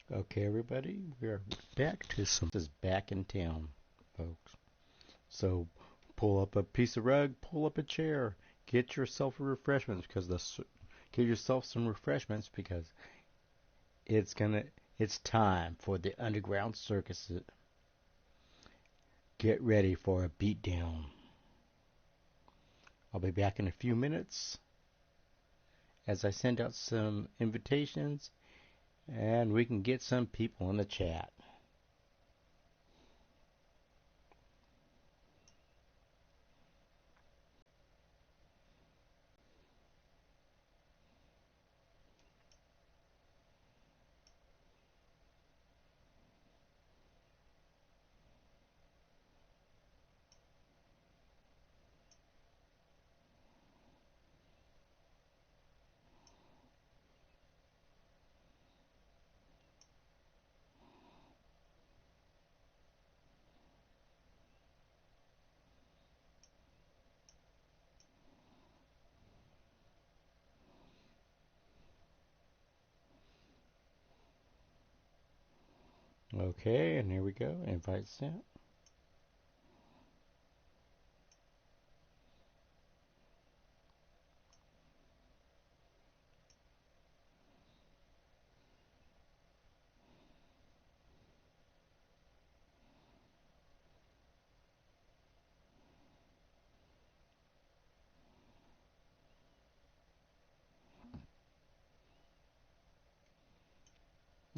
Okay, everybody, we are back to some. This is back in town, folks. So pull up a piece of rug, pull up a chair, get yourself a refreshments get yourself some refreshments because it's gonna it's time for the Underground Circus. Get ready for a beatdown. I'll be back in a few minutes as I send out some invitations and we can get some people in the chat. Okay, and here we go. Invite sent.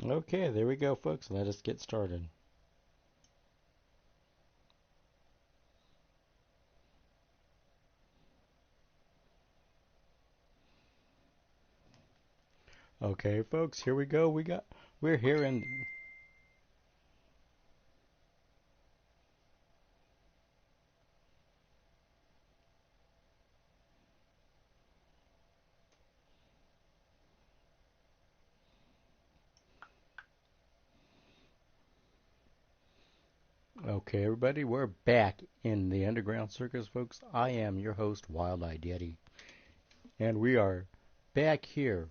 Okay, there we go, folks. Let us get started. Okay, folks, here we go. We're here in. Okay, everybody, we're back in the Underground Circus, folks. I am your host, Wild-Eyed Yeti, and we are back here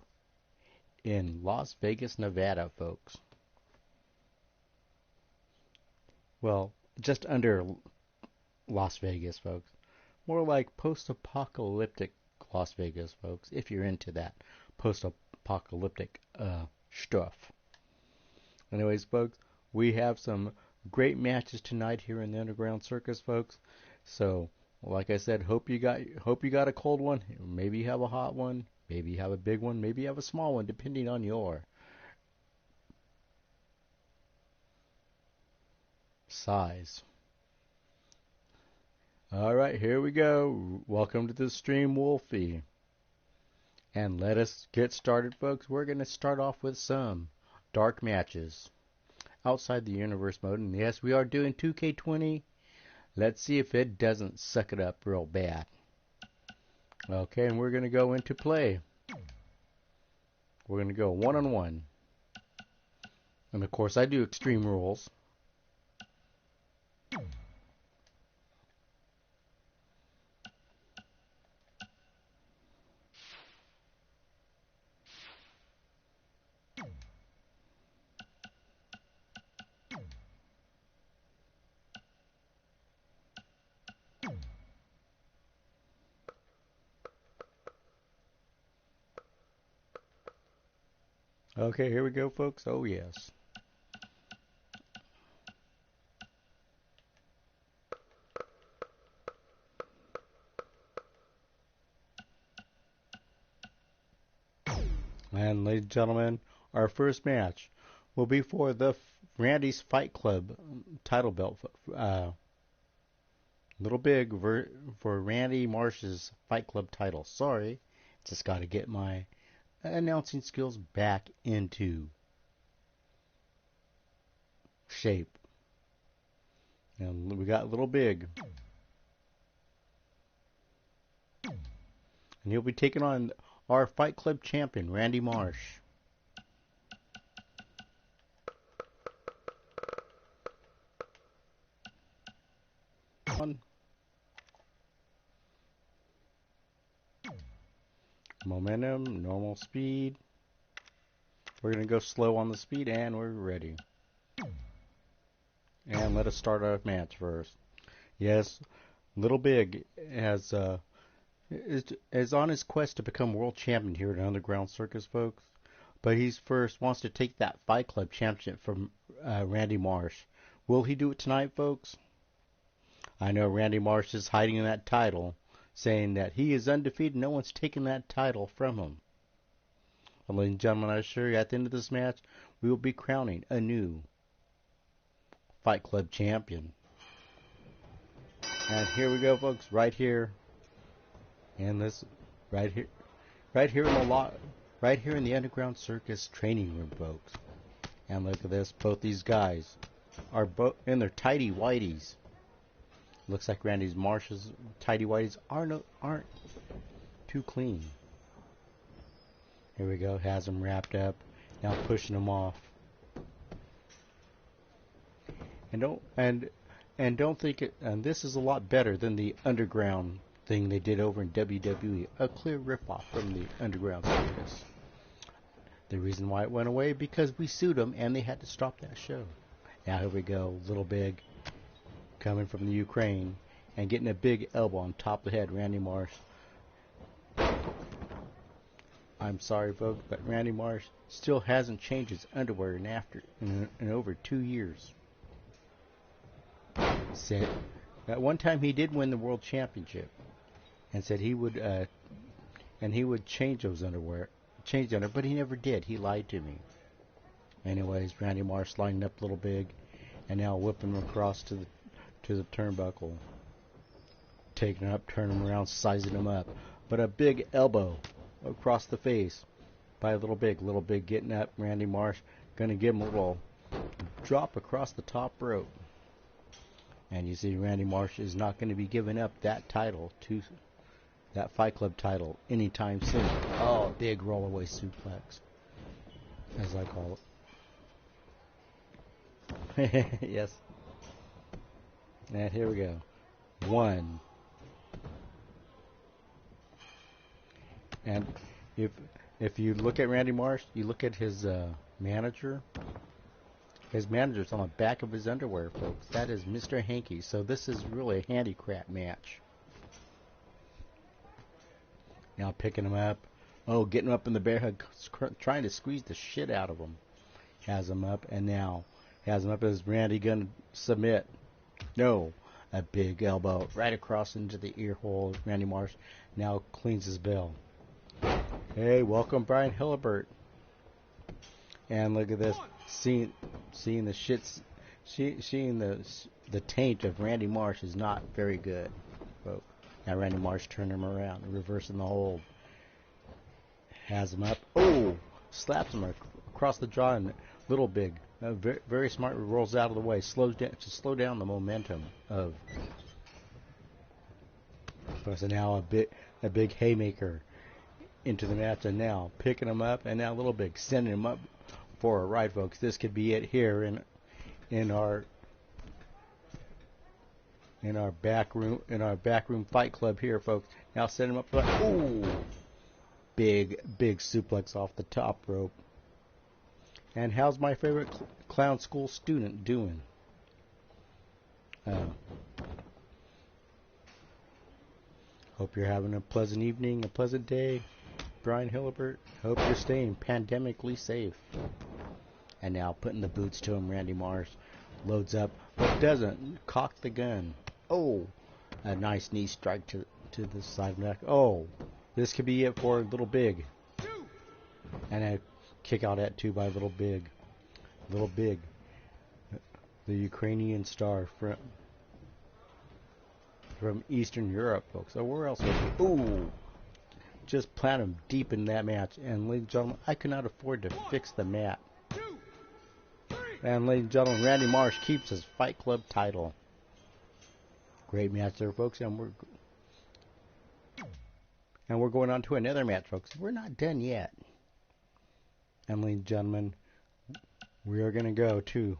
in Las Vegas, Nevada, folks. Well, just under Las Vegas, folks. More like post-apocalyptic Las Vegas, folks, if you're into that post-apocalyptic stuff. Anyways, folks, we have some great matches tonight here in the Underground Circus, folks. So, like I said, hope you got a cold one. Maybe you have a hot one. Maybe you have a big one. Maybe you have a small one, depending on your size. All right, here we go. Welcome to the stream, Wolfie. And let us get started, folks. We're going to start off with some dark matches outside the universe mode. And yes, we are doing 2K20. Let's see if it doesn't suck it up real bad. Okay, and we're going to go into play. We're going to go one-on-one. And of course, I do extreme rules. Okay, here we go, folks. Oh, yes. And ladies and gentlemen, our first match will be for the Randy's Fight Club title belt. Little big for Randy Marsh's Fight Club title. Sorry, just got to get my announcing skills back into shape. And we got Little Big. And he'll be taking on our Fight Club champion, Randy Marsh. Momentum, normal speed. We're going to go slow on the speed, and we're ready. And let us start our match first. Yes, Little Big is on his quest to become world champion here at Underground Circus, folks. But he first wants to take that Fight Club championship from Randy Marsh. Will he do it tonight, folks? I know Randy Marsh is hiding that title, saying that he is undefeated. No one's taken that title from him. Well, ladies and gentlemen, I assure you, at the end of this match, we will be crowning a new Fight Club champion. And here we go, folks, right here. And this, right here in the Underground Circus training room, folks. And look at this, both these guys are both in their tidy whities. Looks like Randy Marsh's tidy whities aren't too clean. Here we go, has them wrapped up, now pushing them off. And don't think it. And this is a lot better than the underground thing they did over in WWE. A clear ripoff from the Underground Circus. The reason why it went away, because we sued them and they had to stop that show. Now here we go, Little Big coming from the Ukraine and getting a big elbow on top of the head. Randy Marsh. I'm sorry, folks, but Randy Marsh still hasn't changed his underwear in over 2 years. Said at one time he did win the world championship, and said he would change those underwear, but he never did. He lied to me. Anyways, Randy Marsh lining up Little Big, and now whipping him across to the turnbuckle, taking him up, turning him around, sizing him up, but a big elbow across the face by Little Big. Little Big getting up. Randy Marsh gonna give him a little drop across the top rope. And you see Randy Marsh is not going to be giving up that title, that Fight Club title, anytime soon. Oh, big rollaway suplex, as I call it. Yes. And here we go. 1. And if you look at Randy Marsh, you look at his manager. His manager's on the back of his underwear, folks. That is Mr. Hanky. So this is really a handicap match. Now picking him up. Oh, getting him up in the bear hug, trying to squeeze the shit out of him. Has him up, and now has him up as Randy gonna submit. No, a big elbow right across into the ear hole. Randy Marsh now cleans his bell. Hey, welcome Brian Hillibert. And look at this. Seeing the shits, seeing the taint of Randy Marsh is not very good. But now Randy Marsh turning him around, reversing the hold. Has him up. Oh, slaps him across the jaw, and Little Big, very, very smart, rolls out of the way, slows down to slow down the momentum of. So now a big haymaker into the match, and now picking him up, and now Little Big sending him up for a ride, folks. This could be it here in our backroom Fight Club here, folks. Now set him up for ooh, big suplex off the top rope. And how's my favorite clown school student doing? Hope you're having a pleasant evening, a pleasant day, Brian Hillibert. Hope you're staying pandemically safe. And now putting the boots to him, Randy Marsh loads up, but doesn't cock the gun. Oh, a nice knee strike to the side of the neck. Oh, this could be it for Little Big. And a kick out at 2 by Little Big. Little Big, the Ukrainian star from Eastern Europe, folks. So where else was he? Ooh, just plant him deep in that match. And ladies and gentlemen, I could not afford to fix the mat. And ladies and gentlemen, Randy Marsh keeps his Fight Club title. Great match there, folks. And we're going on to another match, folks. We're not done yet. And ladies and gentlemen, we are going to go to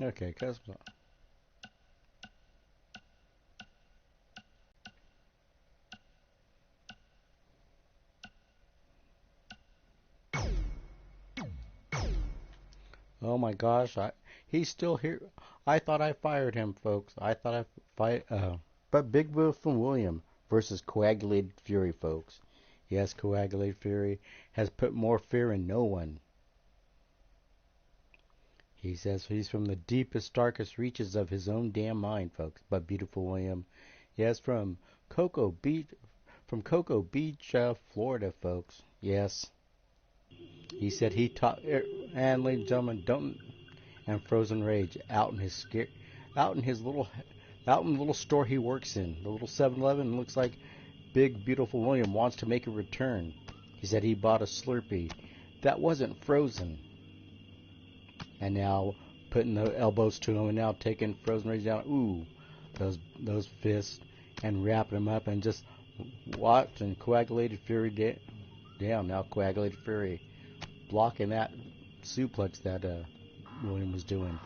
Okay, cause oh my gosh, he's still here. I thought I fired him, folks. I thought I but Big Beautiful William versus Coagulated Fury, folks. Yes, Coagulated Fury has put more fear in no one. He says he's from the deepest, darkest reaches of his own damn mind, folks. But Beautiful William, yes, from Cocoa Beach, Florida, folks. Yes, he said he taught, and ladies and gentlemen, don't and Frozen Rage out in his little, out in the little store he works in, the little 7-Eleven. Looks like Big Beautiful William wants to make a return. He said he bought a Slurpee that wasn't frozen, and now putting the elbows to him, and now taking Frozen Rage down. Ooh, those fists, and wrapping him up, and just watching Coagulated Fury down. Now Coagulated Fury blocking that suplex that William was doing.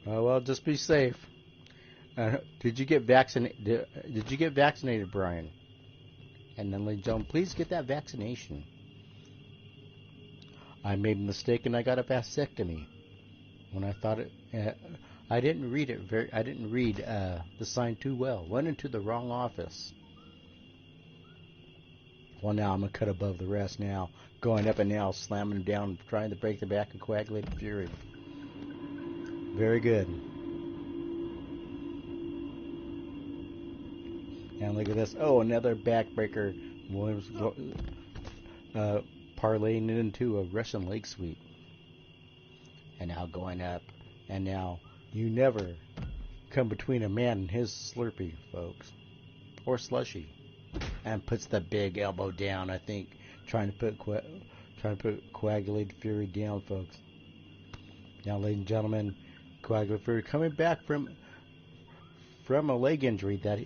Oh well, just be safe. Did you get vaccinated? Did you get vaccinated, Brian? And then, ladies and gentlemen, please get that vaccination. I made a mistake and I got a vasectomy. When I thought it, I didn't read it I didn't read the sign too well. Went into the wrong office. Well, now I'm gonna cut above the rest. Now going up and now slamming him down, trying to break the back of Coagulated Fury. Very good. And look at this. Oh, another backbreaker. Williams parlaying it into a Russian leg sweep. And now going up. And now you never come between a man and his Slurpee, folks. Or slushy. And puts the big elbow down, I think. Trying to put Coagulated Fury down, folks. Now, ladies and gentlemen, Coagulated Fury coming back from a leg injury that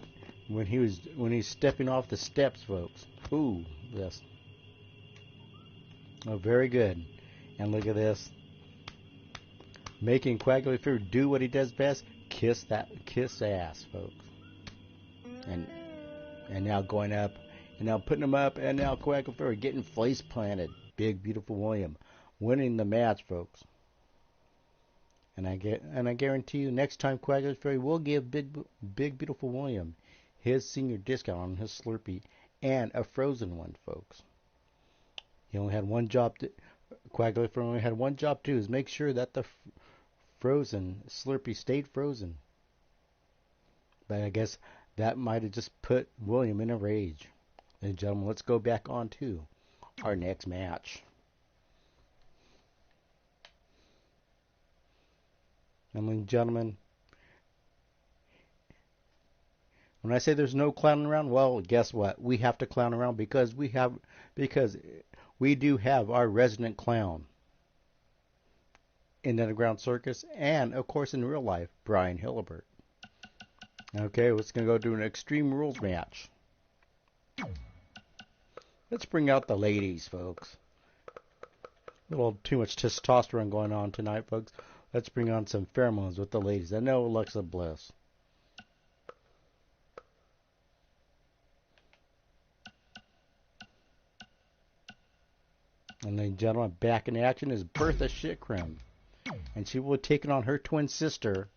when he's stepping off the steps, folks. Ooh, yes. Oh, very good. And look at this. Making Coagulated Fury do what he does best, kiss ass, folks. And now going up, and now putting him up, and now Coagulated Fury getting face planted. Big Beautiful William winning the match, folks. And I guarantee you, next time Coagulated Fury will give Big Beautiful William his senior discount on his Slurpee and a frozen one, folks. He only had one job. Coagulated Fury only had one job to do, is make sure that the frozen Slurpee stayed frozen. But I guess that might have just put William in a rage. Ladies and gentlemen, let's go back on to our next match. And ladies and gentlemen, when I say there's no clowning around, well, guess what? We have to clown around because we do have our resident clown in the Underground Circus and, of course, in real life, Brian Hillibert. Okay, let's going to go do an Extreme Rules match. Let's bring out the ladies, folks. A little too much testosterone going on tonight, folks. Let's bring on some pheromones with the ladies. I know Alexa Bliss. And ladies and gentlemen, back in action is Bertha Shikram. And she will be taking on her twin sister,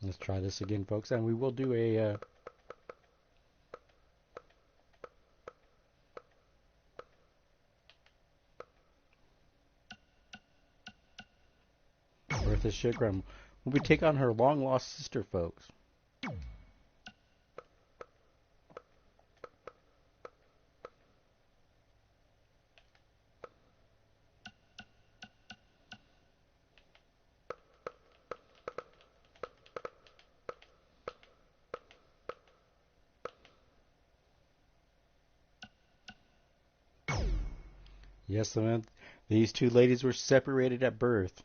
let's try this again, folks. And we will do a Bertha Shikram will be taking on her long-lost sister, folks. Yes, the These two ladies were separated at birth.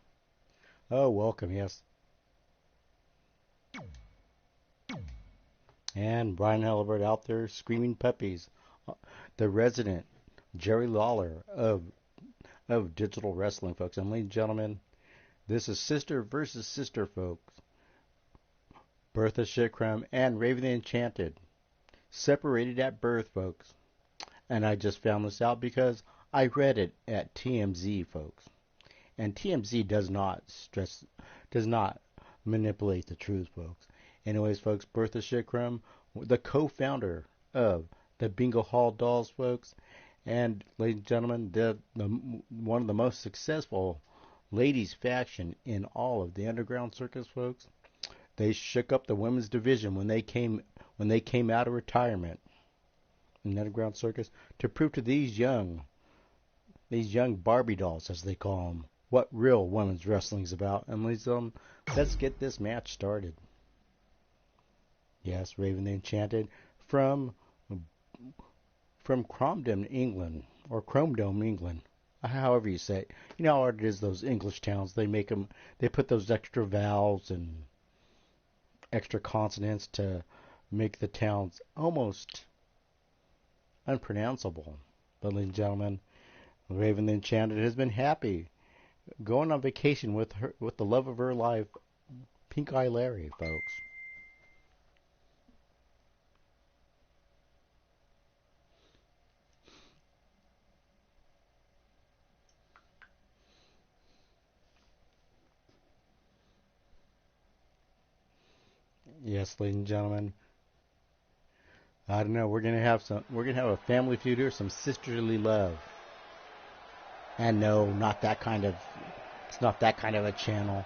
Oh, welcome, yes. And Brian Halliburton out there screaming puppies. The resident Jerry Lawler of digital wrestling, folks. And ladies and gentlemen, this is sister versus sister, folks. Bertha Shitcrum and Raven the Enchanted. Separated at birth, folks. And I just found this out because I read it at TMZ, folks. And TMZ does not manipulate the truth, folks. Anyways, folks, Bertha Shitcrum, the co-founder of the Bingo Hall Dolls, folks. And, ladies and gentlemen, one of the most successful ladies faction in all of the Underground Circus, folks. They shook up the women's division when they came out of retirement in the Underground Circus to prove to these young Barbie dolls, as they call them, what real women's wrestling is about. And let's get this match started. Yes, Raven the Enchanted from Cromdom, England, or Chromedome, England, however you say it. You know how it is, those English towns, they put those extra vowels and extra consonants to make the towns almost unpronounceable. But ladies and gentlemen, Raven the Enchanted has been happy going on vacation with the love of her life, Pink Eye Larry, folks. Yes, ladies and gentlemen. I don't know. We're gonna have a family feud here, some sisterly love. And no, not that kind of. It's not that kind of a channel.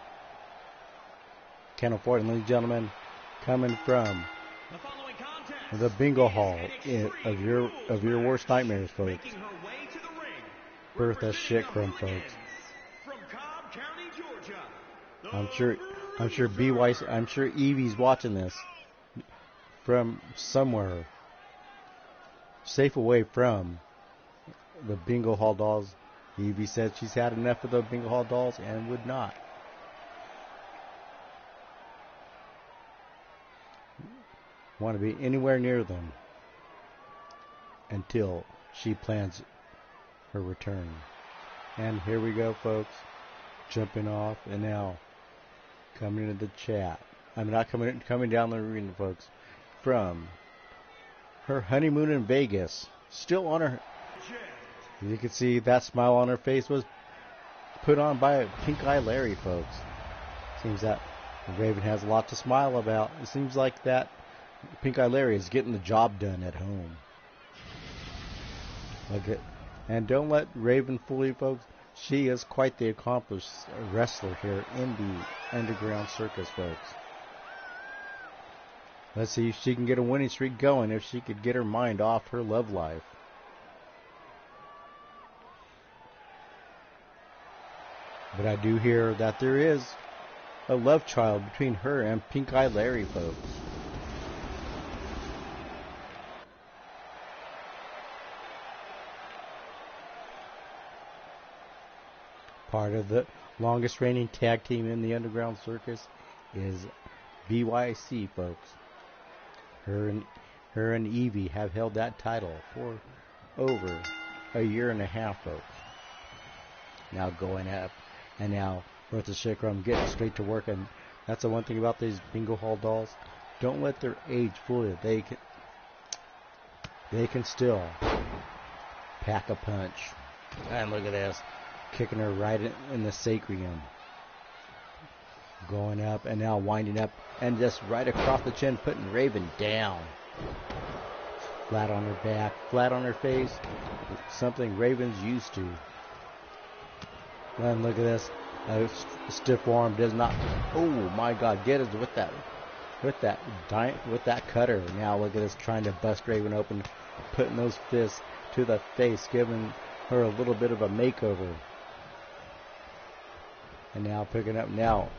Can't afford it, ladies and gentlemen. Coming from the bingo hall of your worst nightmares, folks. Bertha Shitcrum, folks. I'm sure Evie's watching this from somewhere safe away from the Bingo Hall Dolls. Evie said she's had enough of the Bingo Hall Dolls and would not want to be anywhere near them until she plans her return. And here we go, folks, jumping off, and now coming into the chat. I'm not coming down the arena, folks, from her honeymoon in Vegas. Still on her. You can see that smile on her face was put on by Pink Eye Larry, folks. Seems that Raven has a lot to smile about. It seems like that Pink Eye Larry is getting the job done at home. And don't let Raven fool you, folks. She is quite the accomplished wrestler here in the Underground Circus, folks. Let's see if she can get a winning streak going, if she could get her mind off her love life. But I do hear that there is a love child between her and Pink Eye Larry, folks. Part of the longest reigning tag team in the Underground Circus is BYC, folks. Her and Evie have held that title for over a year and a half, folks. Now going up, and now Bertha Shitcrum getting straight to work, and that's the one thing about these Bingo Hall Dolls. Don't let their age fool you. They can still pack a punch. And look at this. Kicking her right in the sacrum. Going up and now winding up and just right across the chin, putting Raven down. Flat on her back, flat on her face. Something Raven's used to. And look at this. A stiff arm does not. Oh my God! Get us with that cutter. Now look at this, trying to bust Raven open, putting those fists to the face, giving her a little bit of a makeover. And now picking up a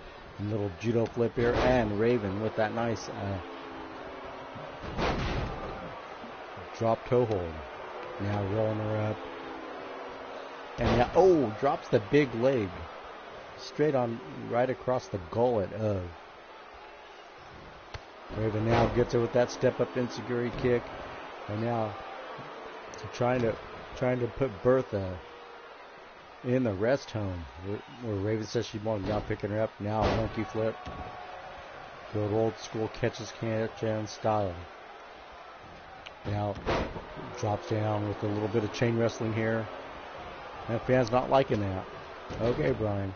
little judo flip here, and Raven with that nice drop toe hold. Now rolling her up. And now, oh, drops the big leg. Straight on, right across the gullet of Raven. Now gets her with that step-up insecurity kick. And now trying to put Bertha in the rest home. Where Raven says she won't. Now picking her up. Now a monkey flip. Good old school catch-as-can style. Now drops down with a little bit of chain wrestling here. And fans not liking that. Okay, Brian.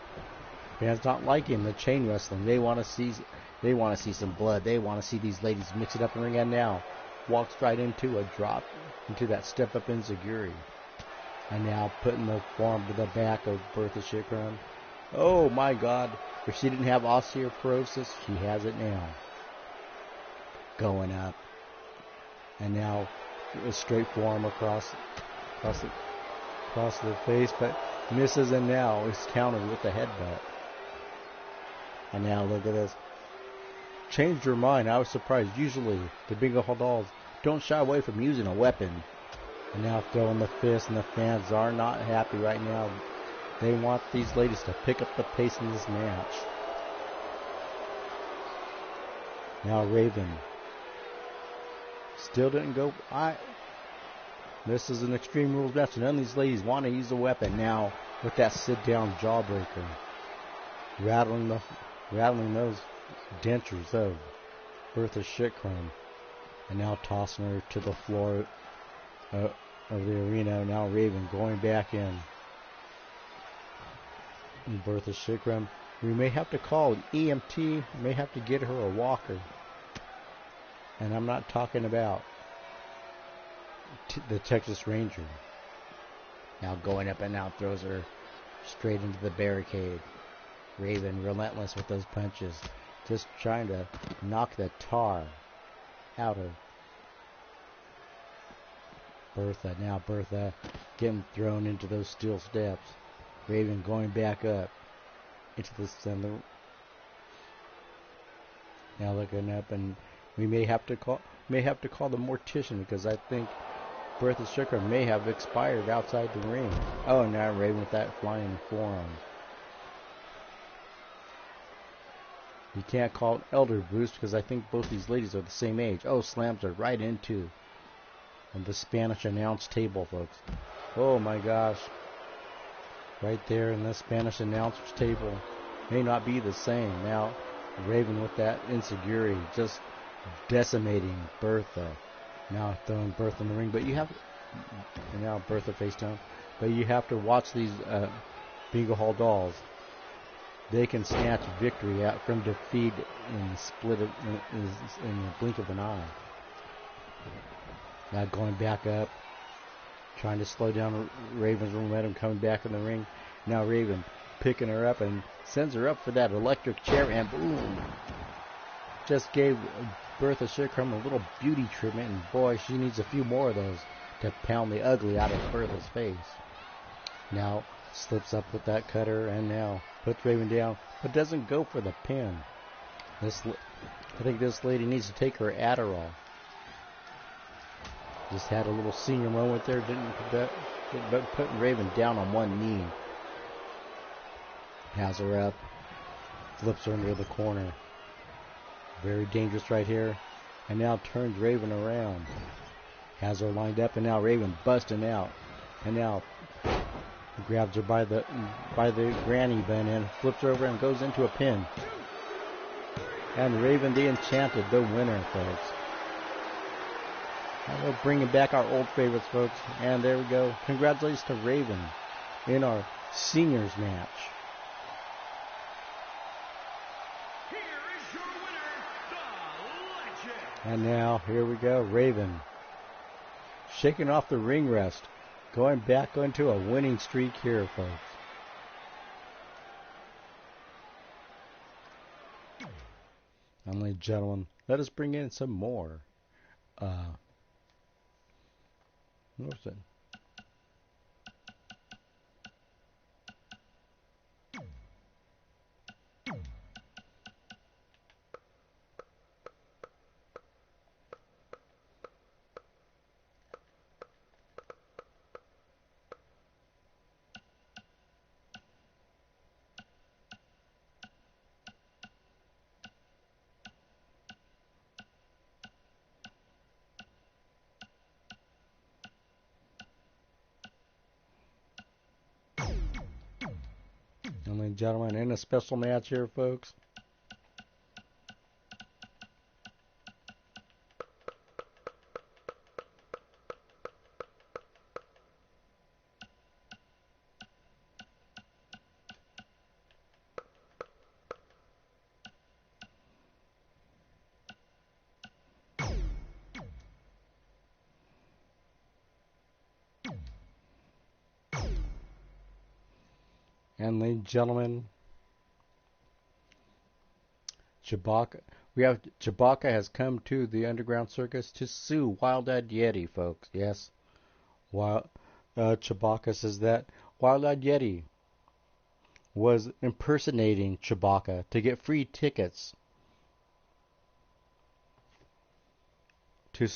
Fans not liking the chain wrestling. They want to see some blood. They want to see these ladies mix it up in the ring. And now walks right into a drop into that step-up enziguri. And now putting the forearm to the back of Bertha Shikram. Oh my God. If she didn't have osteoporosis, she has it now. Going up. And now a straight forearm across the face, but misses, and now is countered with the headbutt. And now look at this. Changed her mind. I was surprised. Usually the Big Top Dolls don't shy away from using a weapon. And now throwing the fist, and the fans are not happy right now. They want these ladies to pick up the pace in this match. Now Raven still didn't go. This is an Extreme Rules match. None of these ladies want to use a weapon. Now with that sit-down jawbreaker, rattling those dentures of Bertha Shikram, and now tossing her to the floor of the arena. Now Raven going back in. And Bertha Shikram, we may have to call an EMT. May have to get her a walker. And I'm not talking about the Texas Ranger. Now going up and now throws her straight into the barricade. Raven relentless with those punches. Just trying to knock the tar out of Bertha. Now Bertha getting thrown into those steel steps. Raven going back up into the center. Now looking up, and we may have to call the mortician, because I think Bertha Shikram may have expired outside the ring. Oh, now Raven with that flying forearm. You can't call it elder boost, because I think both these ladies are the same age. Oh, slams her right into the Spanish announce table, folks. Oh my gosh. Right there in the Spanish announcer's table. May not be the same. Now Raven with that insecurity, just decimating Bertha. Now throwing Bertha in the ring, but you have, and now Bertha face down. But you have to watch these Bingo Hall dolls. They can snatch victory out from defeat in the blink of an eye. Now going back up, trying to slow down Raven's momentum, coming back in the ring. Now Raven picking her up and sends her up for that electric chair, and boom! Just gave Bertha Shikram a little beauty treatment, and boy, she needs a few more of those to pound the ugly out of Bertha's face. Now slips up with that cutter, and now puts Raven down, but doesn't go for the pin. I think this lady needs to take her Adderall. Just had a little senior moment there, putting Raven down on one knee. Has her up, flips her into the corner. Very dangerous right here. And now turns Raven around. Has her lined up, and now Raven busting out. And now grabs her by the granny bun and flips her over and goes into a pin. And Raven the Enchanted, the winner, folks. We're bringing back our old favorites, folks. And there we go. Congratulations to Raven in our seniors match. Here is your winner, the Legend. And now, here we go. Raven shaking off the ring rust. Going back into a winning streak here, folks. And ladies and gentlemen, let us bring in some more. What's it? Ladies and gentlemen, in a special match here, folks. And ladies and gentlemen, Chewbacca has come to the Underground Circus to sue Wild-Eyed Yeti, folks. Yes, Chewbacca says that Wild-Eyed Yeti was impersonating Chewbacca to get free tickets to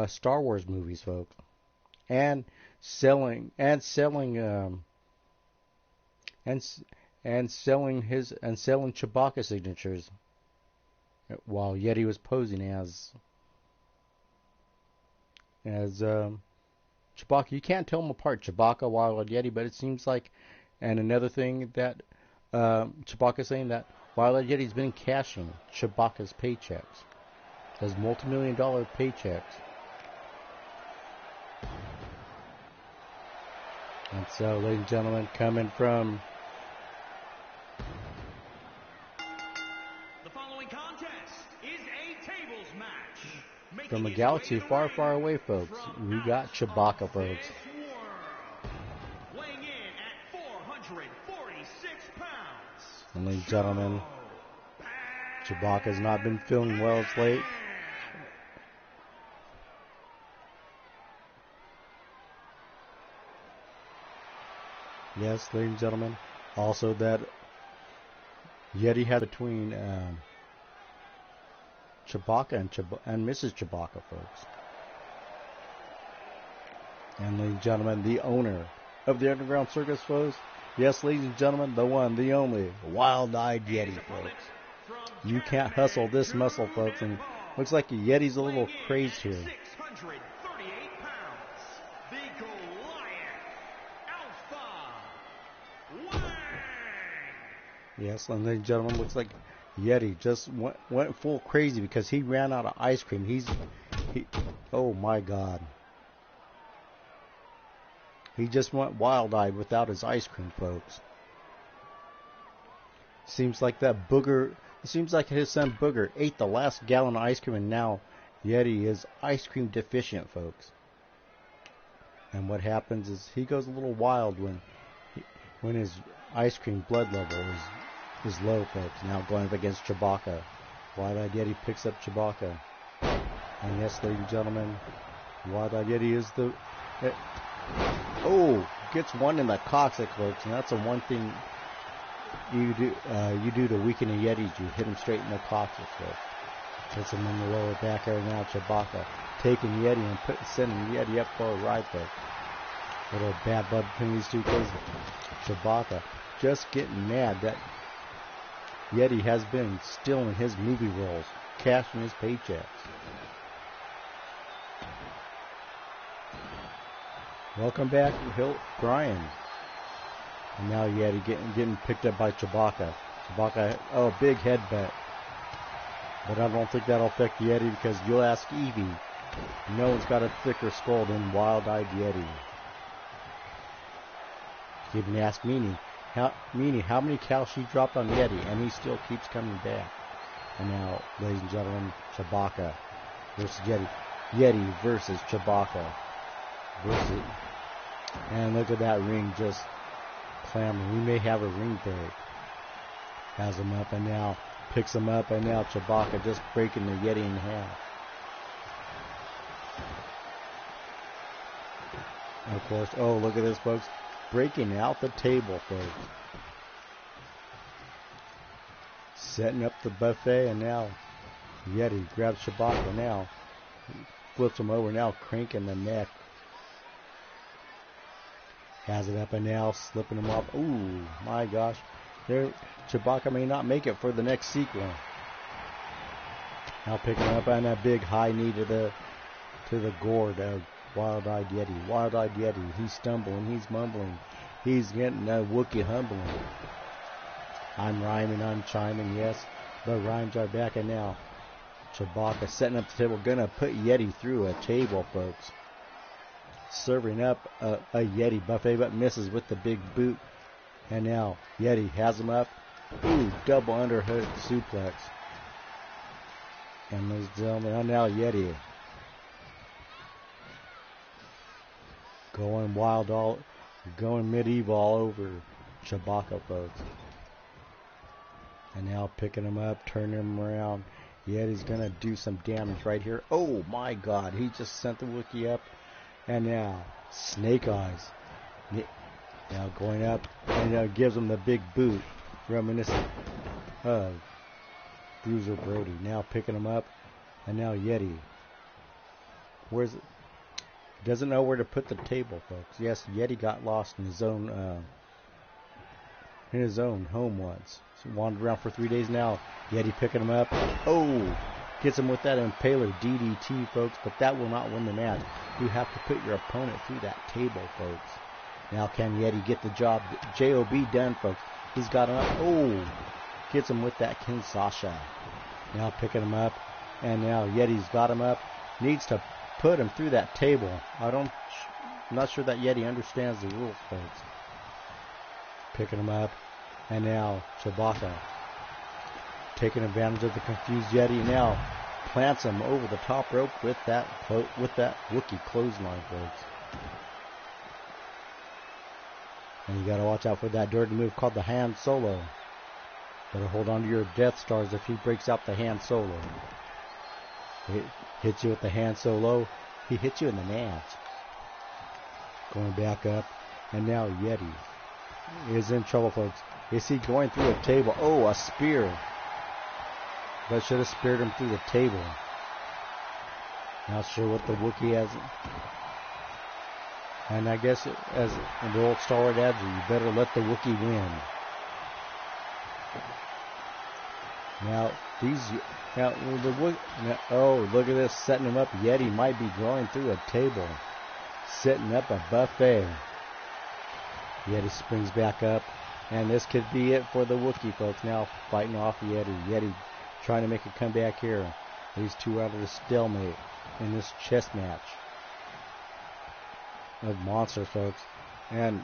Star Wars movies, folks, and selling Chewbacca signatures while Yeti was posing as Chewbacca. You can't tell them apart, Chewbacca, Wild Yeti, but it seems like. And another thing that Chewbacca saying that Wild Yeti's been cashing Chewbacca's paychecks, those multi-million-dollar paychecks. And so, ladies and gentlemen, coming from The following contest is a tables match. from a galaxy far, far away, folks, we got Chewbacca, folks. Weighing in at 446 pounds. And ladies and gentlemen, Chewbacca's not been feeling well as late. Yes, ladies and gentlemen. Also, that Yeti had between Chewbacca and Mrs. Chewbacca, folks. And ladies and gentlemen, the owner of the Underground Circus, folks. Yes, ladies and gentlemen, the one, the only, Wild-Eyed Yeti, folks. You can't hustle this muscle, folks. And looks like Yeti's a little crazed here. 638 pounds. The Goliath, Alpha Wang. Yes, and ladies and gentlemen, looks like Yeti just went full crazy because he ran out of ice cream. Oh my God. He just went wild-eyed without his ice cream, folks. Seems like that Booger, it seems like his son Booger ate the last gallon of ice cream and now Yeti is ice cream deficient, folks. And what happens is he goes a little wild when his ice cream blood level is low, folks. Now going up against Chewbacca. Wild-Eyed Yeti picks up Chewbacca. And yes, ladies and gentlemen, Wild-Eyed Yeti is the... gets one in the coccyx, folks, and that's the one thing you do to weaken a Yeti. You hit him straight in the coccyx, folks. Hits him in the lower back area. Now Chewbacca taking Yeti and sending Yeti up for a ride, folks. A little bad blood between these two because Chewbacca just getting mad that Yeti has been stealing his movie roles, cashing his paychecks. Welcome back, Brian. And now Yeti getting picked up by Chewbacca. Chewbacca, big headbutt. But I don't think that'll affect Yeti because you'll ask Evie. No one's got a thicker skull than Wild-Eyed Yeti. You can ask Meanie. How many cows she dropped on Yeti, and he still keeps coming back. And now, ladies and gentlemen, Chewbacca versus Yeti. Yeti versus Chewbacca. And look at that ring just clamoring. We may have a ring break. Has him up and now picks him up and now Chewbacca just breaking the Yeti in half. And of course, look at this, folks. Breaking out the table, folks. Setting up the buffet and now Yeti grabs Chewbacca now. Flips him over now, cranking the neck. Has it up and now, slipping him off. Ooh, my gosh. Chewbacca may not make it for the next sequel. Now picking up on that big high knee to the gourd of Wild-Eyed Yeti. Wild-Eyed Yeti, he's stumbling, he's mumbling. He's getting a Wookiee humbling. I'm rhyming, I'm chiming, yes. The rhymes are back, and now Chewbacca setting up the table. Gonna put Yeti through a table, folks. Serving up a Yeti buffet, but misses with the big boot. And now Yeti has him up. Ooh, double underhook suplex. And ladies and gentlemen, now Yeti going wild, going medieval all over Chewbacca, folks. And now picking him up, turning him around. Yeti's gonna do some damage right here. Oh my God, he just sent the Wookiee up. And now Snake Eyes. Now going up, and now gives him the big boot, reminiscent of Bruiser Brody. Now picking him up, and now Yeti. Where's it? Doesn't know where to put the table, folks. Yes, Yeti got lost in his own home once. So wandered around for 3 days now. Yeti picking him up. Oh, gets him with that Impaler DDT, folks. But that will not win the match. You have to put your opponent through that table, folks. Now can Yeti get the job done, folks? He's got him up. Oh, gets him with that Kinshasa. Now picking him up, and now Yeti's got him up. Needs to put him through that table. I'm not sure that Yeti understands the rules, folks. Picking him up, and now Chewbacca taking advantage of the confused Yeti. Now plants him over the top rope with that Wookiee clothesline, folks. And you gotta watch out for that dirty move called the hand solo. Better hold on to your Death Stars if he breaks out the hand solo. He hits you with the hand solo. He hits you in the nads. Going back up, and now Yeti is in trouble, folks. Is he going through a table? Oh, a spear. But should have speared him through the table. Not sure what the Wookiee has. And I guess, as the old Star Wars adage, you better let the Wookiee win. Oh, look at this, setting him up. Yeti might be going through a table, setting up a buffet. Yeti springs back up, and this could be it for the Wookiee, folks. Now fighting off Yeti. Yeti trying to make a comeback here. These two out of the stalemate in this chess match of monsters, folks. And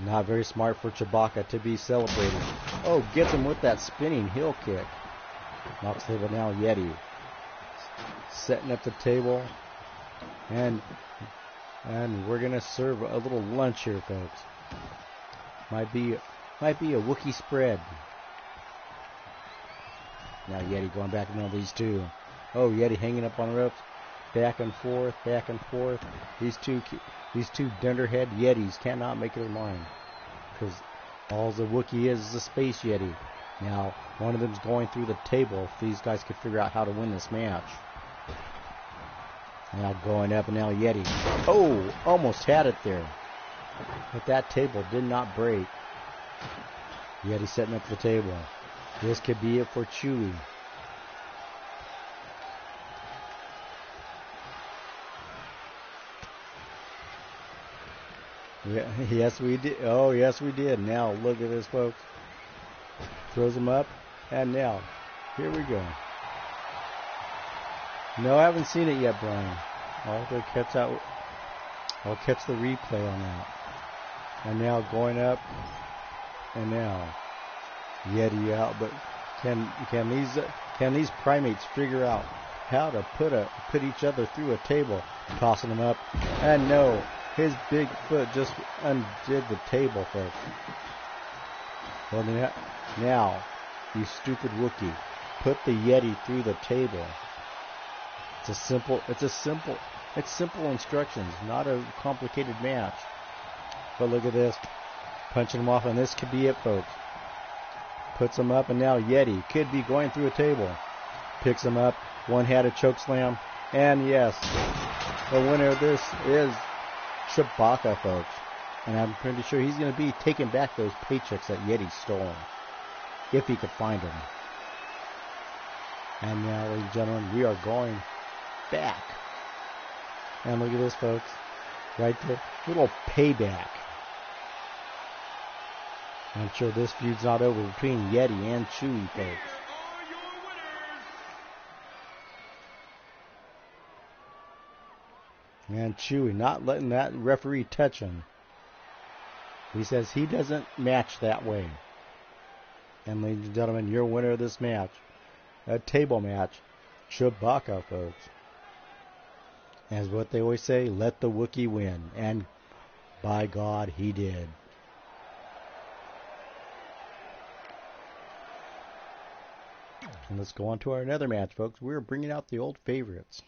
not very smart for Chewbacca to be celebrating. Oh, gets him with that spinning heel kick. Knocks the table. Now Yeti setting up the table, and we're gonna serve a little lunch here, folks. Might be a Wookiee spread. Now Yeti going back into these two. Oh, Yeti hanging up on the ropes. Back and forth, back and forth. These two dunderhead Yetis cannot make it in line, because all the Wookiee is a space Yeti. Now one of them's going through the table. If these guys could figure out how to win this match. Now going up, and now Yeti. Oh, almost had it there, but that table did not break. Yeti setting up the table. This could be it for Chewie. Yeah, yes, we did. Oh, yes, we did. Now, look at this, folks. Throws him up, and now, here we go. No, I haven't seen it yet, Brian. I'll catch the replay on that. And now going up, and now Yeti out. But can these primates figure out how to put each other through a table? Tossing them up, and no. His big foot just undid the table, folks. Well, now, you stupid Wookiee, put the Yeti through the table. It's simple instructions, not a complicated match. But look at this, punching him off, and this could be it, folks. Puts him up, and now Yeti could be going through a table. Picks him up, one-handed chokeslam, and yes, the winner of this is Chewbacca, folks. And I'm pretty sure he's going to be taking back those paychecks that Yeti stole, if he could find them. And now, ladies and gentlemen, we are going back. And look at this, folks. Right there. Little payback. I'm sure this feud's not over between Yeti and Chewy, folks. Here are your winners. And Chewy not letting that referee touch him. He says he doesn't match that way. And ladies and gentlemen, your winner of this match, a table match, Chewbacca, folks. As what they always say, let the Wookiee win. And by God, he did. And let's go on to our another match, folks. We're bringing out the old favorites.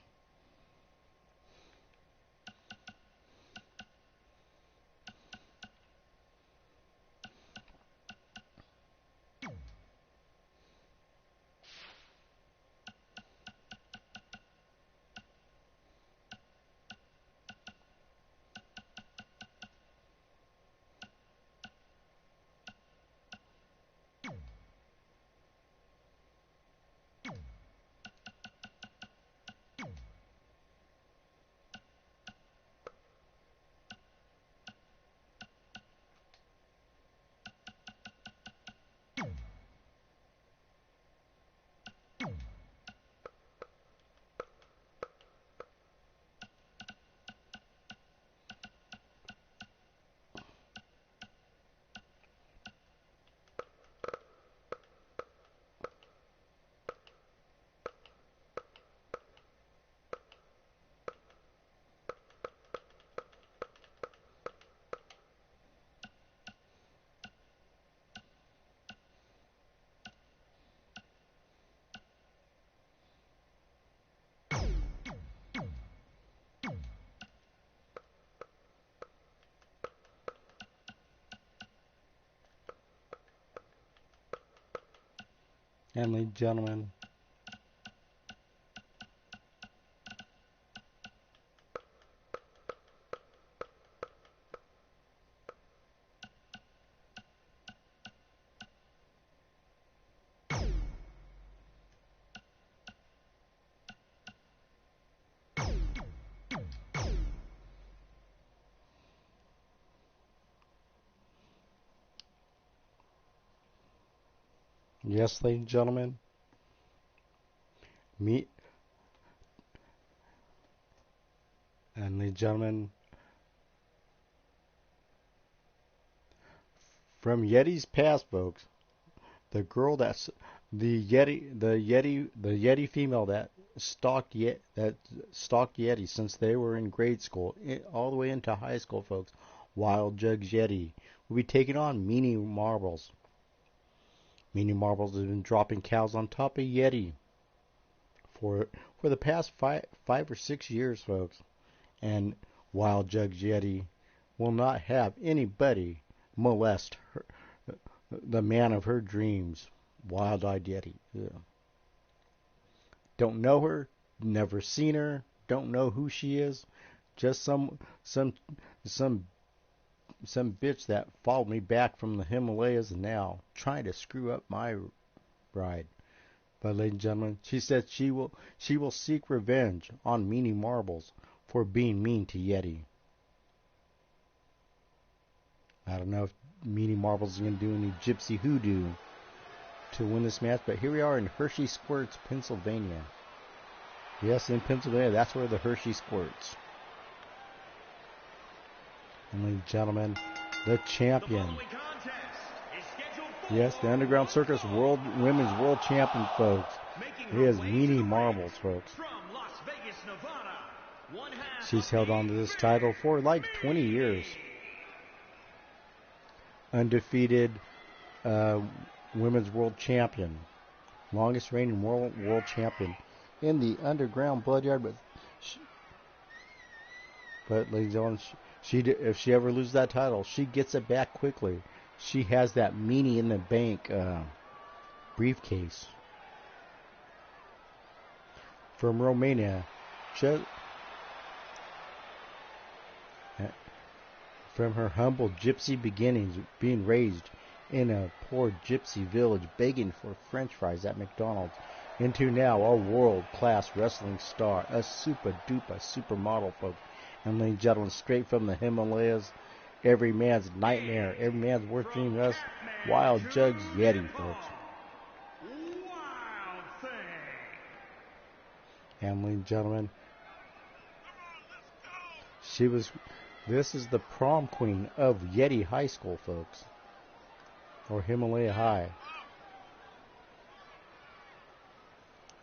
And ladies and gentlemen, yes, ladies and gentlemen, me and ladies and gentlemen, from Yeti's past, folks, the girl that's the Yeti female that stalked Yeti since they were in grade school, all the way into high school, folks. Wild Jugs Yeti will be taking on Meanie Marbles. Meanie Marbles has been dropping cows on top of Yeti for the past five or 6 years, folks. And Wild Jugs Yeti will not have anybody molest her, the man of her dreams, Wild-Eyed Yeti. Yeah. Don't know her, never seen her, don't know who she is. Just some bitch that followed me back from the Himalayas and now trying to screw up my ride. But ladies and gentlemen, she said she will seek revenge on Meanie Marbles for being mean to Yeti. I don't know if Meanie Marbles is going to do any gypsy hoodoo to win this match, but here we are in Hershey Squirts, Pennsylvania. Yes, in Pennsylvania, that's where the Hershey Squirts. And ladies and gentlemen, the champion. Yes, the Underground Circus Women's World Champion, folks. It is Meanie Marbles, folks. She's held on to this title for like 20 years. Undefeated Women's World Champion. Longest reigning world champion in the Underground Bloodyard. But ladies and gentlemen, if she ever loses that title, she gets it back quickly. She has that Meanie in the Bank briefcase. From Romania. From her humble gypsy beginnings, being raised in a poor gypsy village, begging for French fries at McDonald's, into now a world-class wrestling star, a super-duper supermodel, folks. And ladies and gentlemen, straight from the Himalayas, every man's nightmare, every man's worst dream. Us Wild Jugs Yeti, folks. Wild Thing. And ladies and gentlemen, this is the prom queen of Yeti High School, folks. Or Himalaya High.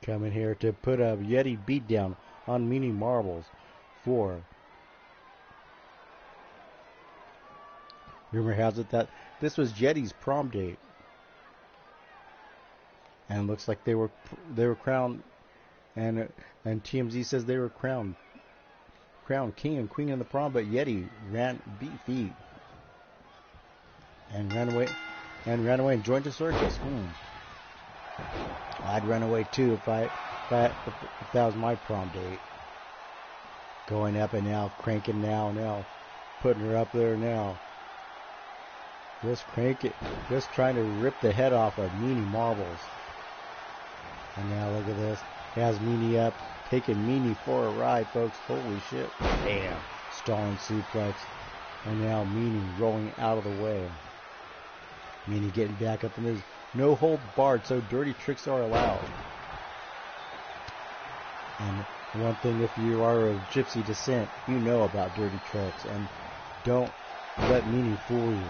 Coming here to put a Yeti beatdown on Meanie Marbles for. Rumor has it that this was Yeti's prom date. And it looks like they were crowned, and TMZ says they were crowned king and queen in the prom, but Yeti beat feet and ran away and joined the circus. I'd run away too if that was my prom date. Going up and now, cranking now, putting her up there now. Just crank it, just trying to rip the head off of Meanie Marbles. And now look at this. Has Meanie up, taking Meanie for a ride, folks. Holy shit. Damn. Stalling suplex. And now Meanie rolling out of the way. Meanie getting back up in his no holds barred, so dirty tricks are allowed. And one thing, if you are of gypsy descent, you know about dirty tricks. And don't let Meanie fool you.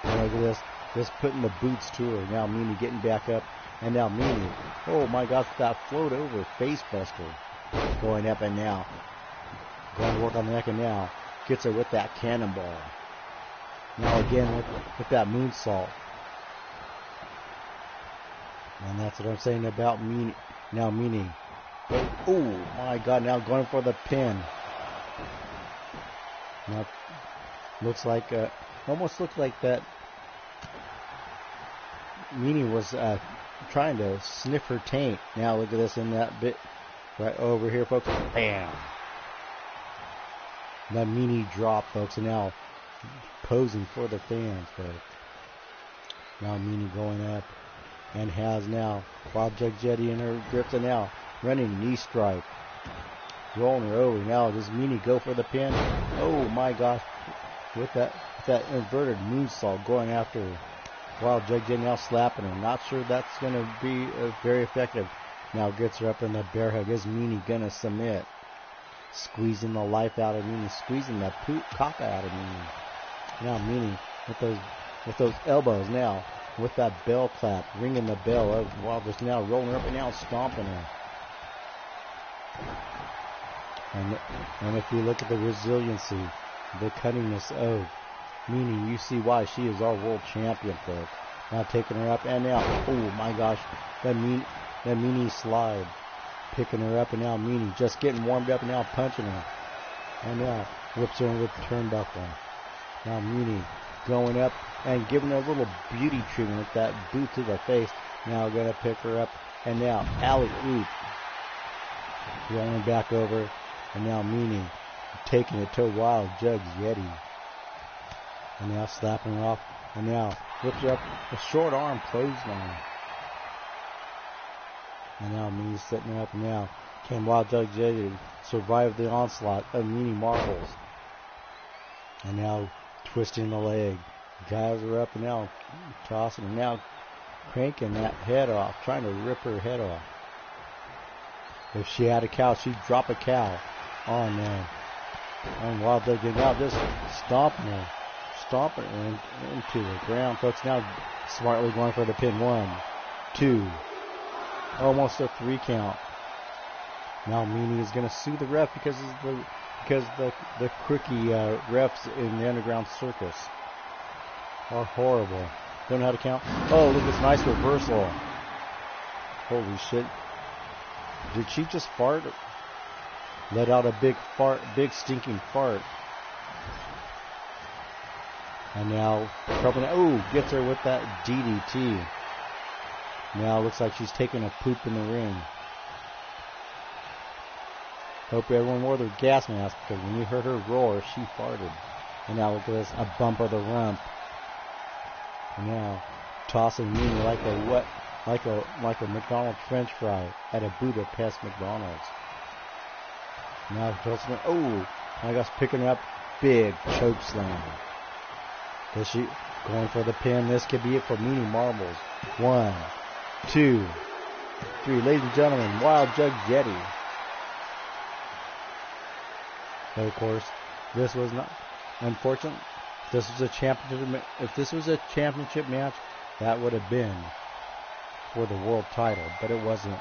And look at this. Just putting the boots to her. Now Meanie getting back up. And now Meanie, oh my gosh, that float over face buster. Going up and now. Going to work on the neck and now. Gets her with that cannonball. Now again with that moonsault. And that's what I'm saying about Meanie. Now Meanie. Oh my god, now going for the pin. Now looks like, almost looked like that Meanie was trying to sniff her taint. Now look at this in that bit right over here, folks. Bam! The Meanie drop, folks, and now posing for the fans, folks. Now Meanie going up and has now Wild Jug Jetty in her grips and now running knee strike. Rolling her over. Now does Meanie go for the pin? Oh my gosh. With that inverted moonsault going after her. Wild Jug Jetty now slapping her. Not sure that's going to be very effective. Now gets her up in the bear hug. Is Meanie going to submit? Squeezing the life out of Meanie. Squeezing the cock out of Meanie. Now Meanie with those elbows now. With that bell clap. Ringing the bell of Wild just now rolling her up and now stomping her. And if you look at the resiliency, the cunningness of Meanie, you see why she is our world champion, folks. Now taking her up and now, oh my gosh, that Meanie slide. Picking her up and now Meanie just getting warmed up and now punching her. And now whips her in with the turnbuckle. Now Meanie going up and giving her a little beauty treatment with that boot to the face. Now gonna pick her up and now alley-oop. Rolling back over and now Meanie taking it to Wild Jugs Yeti. And now slapping her off. And now whips her up a short arm clothesline. And now Meanie's setting her up. And now can Wild Jug Yeti survive the onslaught of Meanie Marbles? And now twisting the leg. Guys her up and now tossing her. Now cranking that head off. Trying to rip her head off. If she had a cow, she'd drop a cow on Wild Jug Yeti. Now just stomping her into the ground. Folks now smartly going for the pin. 1, 2, almost a 3 count. Now Meanie is going to sue the ref because the crookie refs in the Underground Circus are horrible. Don't know how to count. Oh, look at this nice reversal. Holy shit. Did she just fart? Let out a big stinking fart. And now, gets her with that DDT. Now looks like she's taking a poop in the ring. Hope everyone wore their gas mask because when you heard her roar, she farted. And now look at this, a bump of the rump. And now tossing Meanie like a McDonald's French fry at a Budapest McDonald's. Now tossing her. Oh, I guess picking her up big choke slam. Is she going for the pin? This could be it for Meanie Marbles. 1, 2, 3. Ladies and gentlemen, Wild Jug Yeti. But of course, this was not. Unfortunate. If this was a championship match, that would have been for the world title, but it wasn't.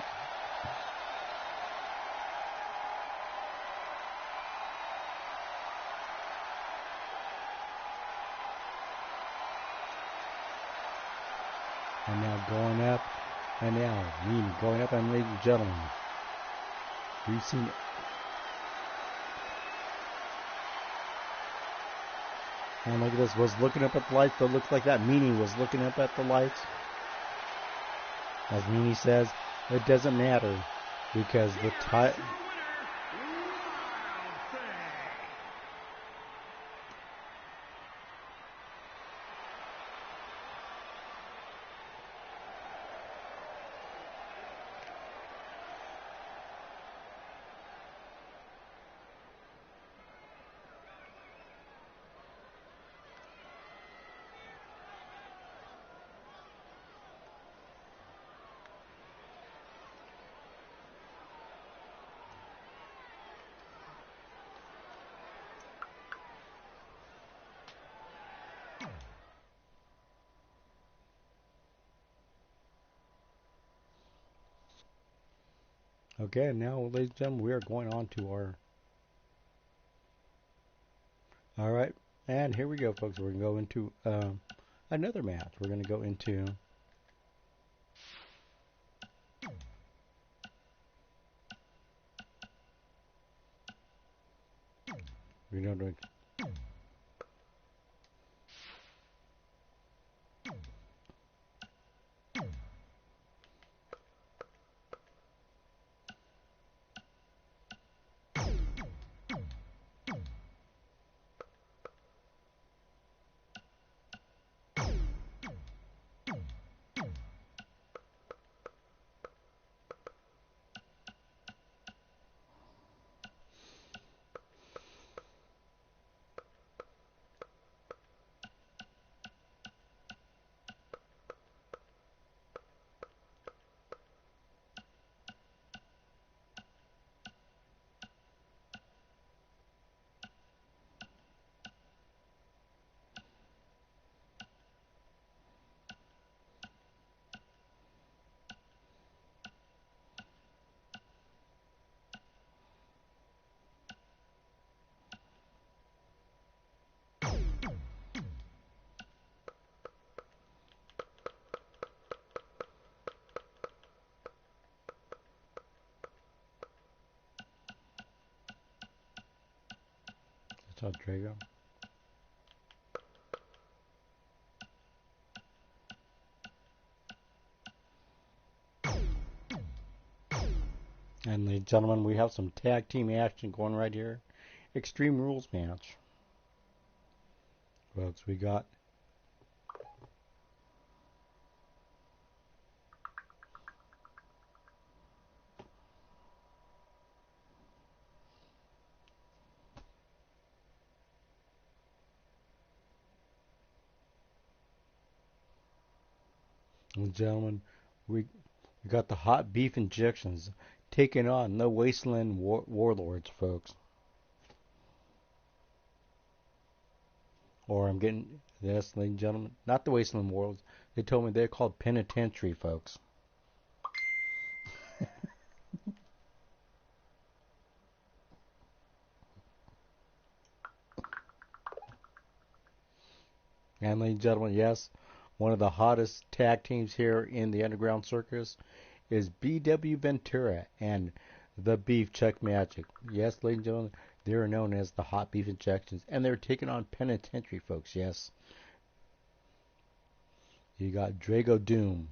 And now going up, and now Meanie going up, and ladies and gentlemen, we've seen it. And look at this, was looking up at the lights, but looks like that Meanie was looking up at the lights. As Meanie says, it doesn't matter, because the title... Okay, now, ladies and gentlemen, we are going on to our... Alright, and here we go, folks. We're going to go into another match. We're going to go into... We're going to... That's how Drago. And ladies and gentlemen, we have some tag team action going right here. Extreme Rules match. Folks, we got... Ladies and gentlemen, we got the Hot Beef Injections taking on the Wasteland Warlords, folks. Or I'm getting this, ladies and gentlemen, not the Wasteland Warlords. They told me they're called Penitentiary, folks. And ladies and gentlemen, yes, one of the hottest tag teams here in the Underground Circus is B.W. Ventura and the Beef Chuck Magic. Yes, ladies and gentlemen, they are known as the Hot Beef Injections, and they're taking on Penitentiary, folks. Yes, you got Drago Doom,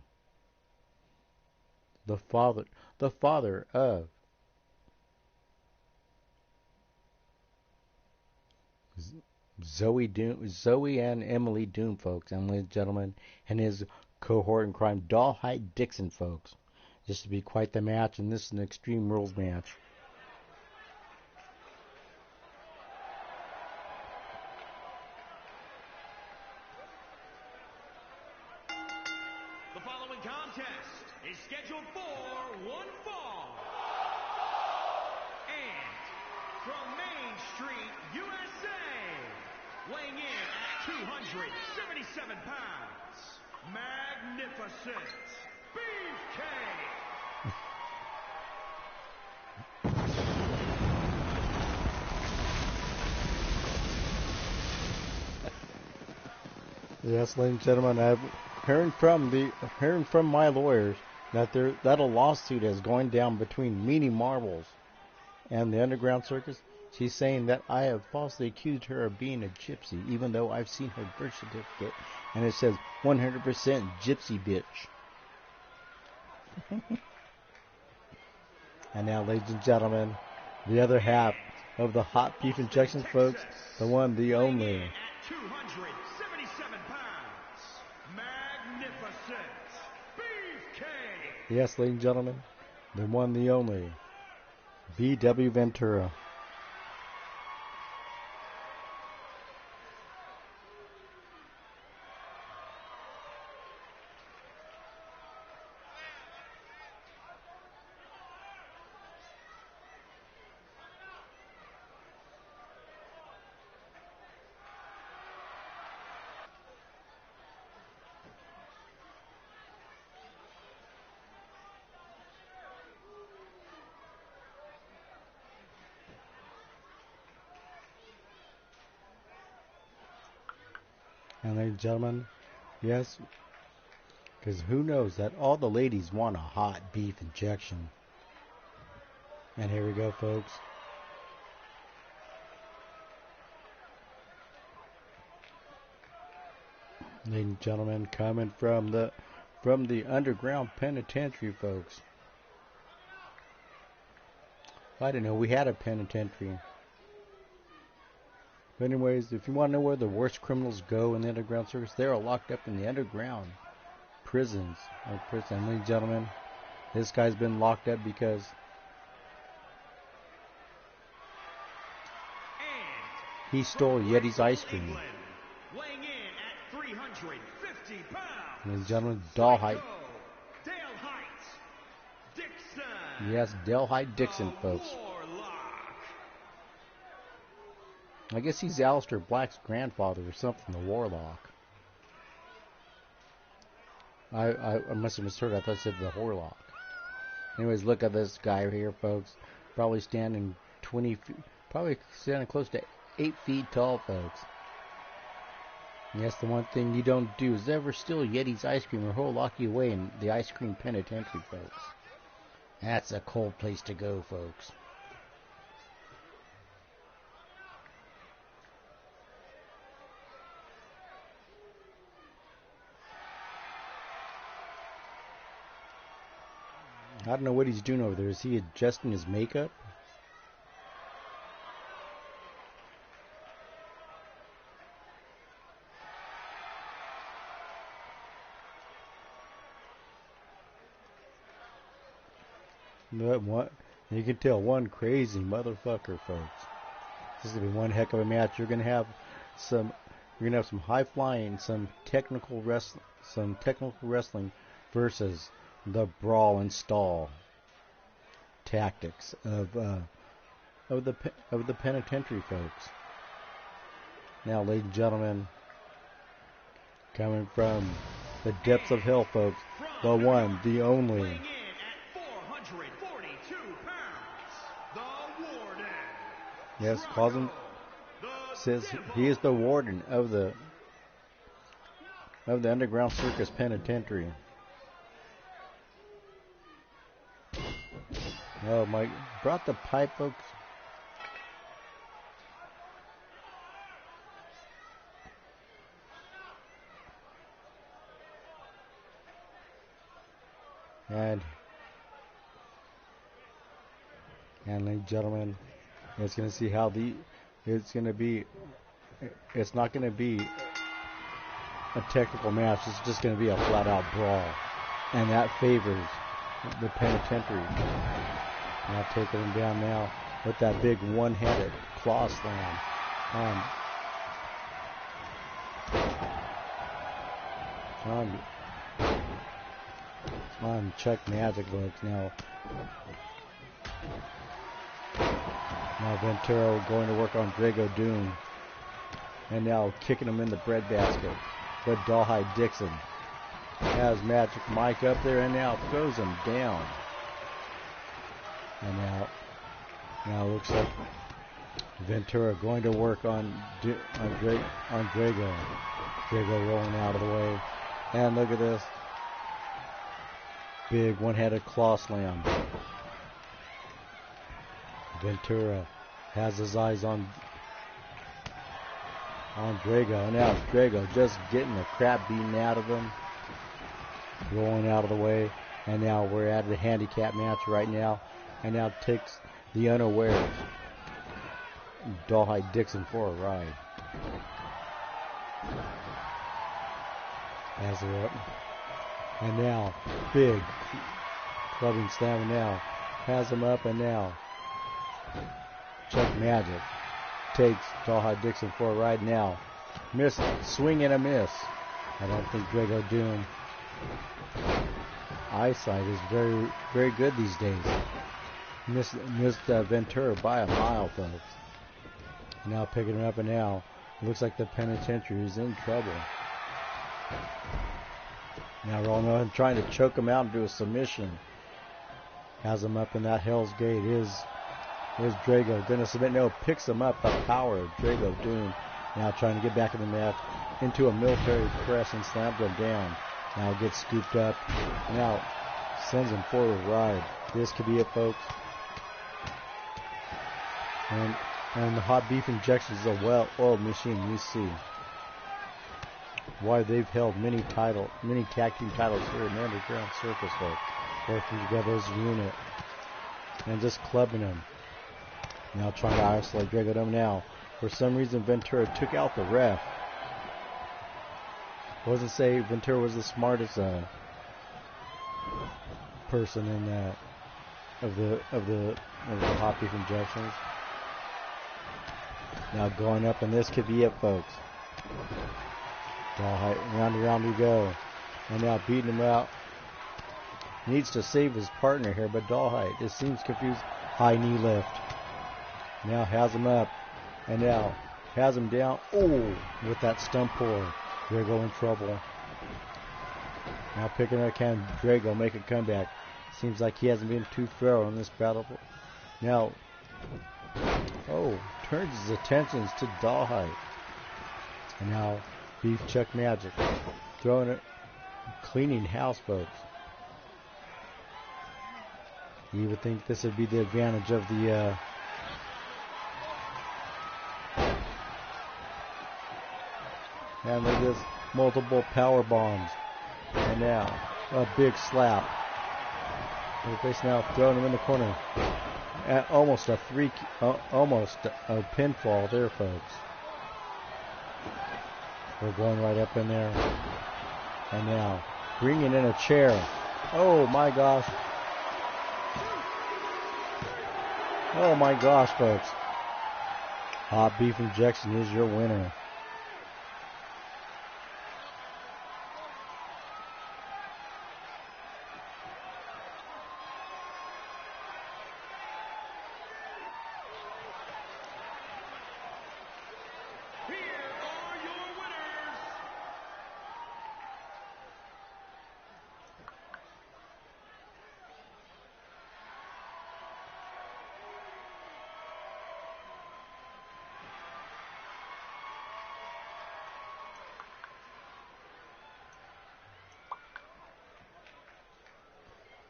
the father of Zoe and Emily Doom, folks, and ladies and gentlemen, and his cohort in crime, Dollhide Dixon, folks. This will be quite the match, and this is an Extreme Rules match. following contest is scheduled for one fall. And from Main Street, USA, weighing in at 277 pounds, Magnificent Beefcake. Yes, ladies and gentlemen, I'm hearing from my lawyers that a lawsuit is going down between Meanie Marbles and the Underground Circus. She's saying that I have falsely accused her of being a gypsy, even though I've seen her birth certificate and it says 100% gypsy bitch. And now, ladies and gentlemen, the other half of the hot beef injections, folks, the one, the only. 277 pounds, Magnificent Beefcake. Yes, ladies and gentlemen, the one, the only, B.W. Ventura. And ladies and gentlemen, yes, because who knows that all the ladies want a hot beef injection. And here we go, folks. Ladies and gentlemen, coming from the underground penitentiary, folks. I didn't know we had a penitentiary. But anyways, if you want to know where the worst criminals go in the Underground Circus, they are locked up in the underground prisons. Ladies and gentlemen, this guy's been locked up because he stole Yeti's ice cream. Weighing in at 350 pounds. Ladies and gentlemen, Dalhite. Dixon. Yes, Dalhite Dixon, folks. I guess he's Aleister Black's grandfather or something, the Warlock. I must have misheard. I thought it said the Horlock. Anyways, look at this guy here, folks. Probably standing 20 feet, probably standing close to 8 feet tall, folks. Yes, the one thing you don't do is ever steal Yeti's ice cream or he'll lock you away in the ice cream penitentiary, folks. That's a cold place to go, folks. I don't know what he's doing over there. Is he adjusting his makeup? What? You can tell one crazy motherfucker, folks. This is gonna be one heck of a match. You're gonna have some high flying, some technical wrestling versus the brawl and stall tactics of the penitentiary, folks. Now, ladies and gentlemen, coming from the depths of hell, folks, the one, the only. Yes, calls him, says he is the warden of the Underground Circus Penitentiary. Oh my, brought the pipe, folks. And ladies and gentlemen, it's going to see how it's not going to be a technical match. It's just going to be a flat out brawl. And that favors the penitentiary. Now taking him down now with that big one-handed claw slam. on Chuck Magic, folks. Now Ventura going to work on Drago Doom. And now kicking him in the breadbasket. But Dollhide Dixon has Magic Mike up there and now throws him down. And now looks like Ventura going to work on Drago. Drago rolling out of the way. And look at this. Big one-handed claw slam. Ventura has his eyes on Drago. And now Drago just getting the crap beaten out of him. Rolling out of the way. And now we're at a handicap match right now. And now takes the unawares Dollhide Dixon for a ride. Has her up. And now, big clubbing slam. And now has him up. And now Chuck Magic takes Dollhide Dixon for a ride now. Miss, swing and a miss. I don't think Drago Doom eyesight is very, very good these days. Missed Ventura by a mile, folks. Now picking him up, and now looks like the penitentiary is in trouble. Now rolling on, trying to choke him out into a submission. Has him up in that Hell's Gate. Is Drago going to submit? No, picks him up by power. Drago Doom now trying to get back in the match into a military press and slams him down. Now gets scooped up. Now sends him for a ride. This could be it, folks. And the hot beef injection is a well-oiled machine. You see why they've held many tag team titles here in Underground Circus, folks. Working together as a unit and just clubbing him. Now trying to isolate Drago Doom. Now, for some reason, Ventura took out the ref. Wasn't say Ventura was the smartest person in that of the hot beef injections. Now going up, and this could be it, folks. Round and round we go. And now beating him out. Needs to save his partner here, but Dollhide just seems confused. High knee lift. Now has him up. And now has him down. Oh, with that stump puller. Drago in trouble. Now picking up, can Drago make a comeback? Seems like he hasn't been too thorough in this battle. Now, turns his attentions to Dollhide. And now Beef Chuck Magic throwing it, cleaning house, folks. You would think this would be the advantage of the and look at this, multiple power bombs. And now a big slap. And face now throwing him in the corner. At almost a pinfall there, folks. We're going right up in there. And now bringing in a chair. Oh my gosh. Oh my gosh, folks. Hot beef injection is your winner.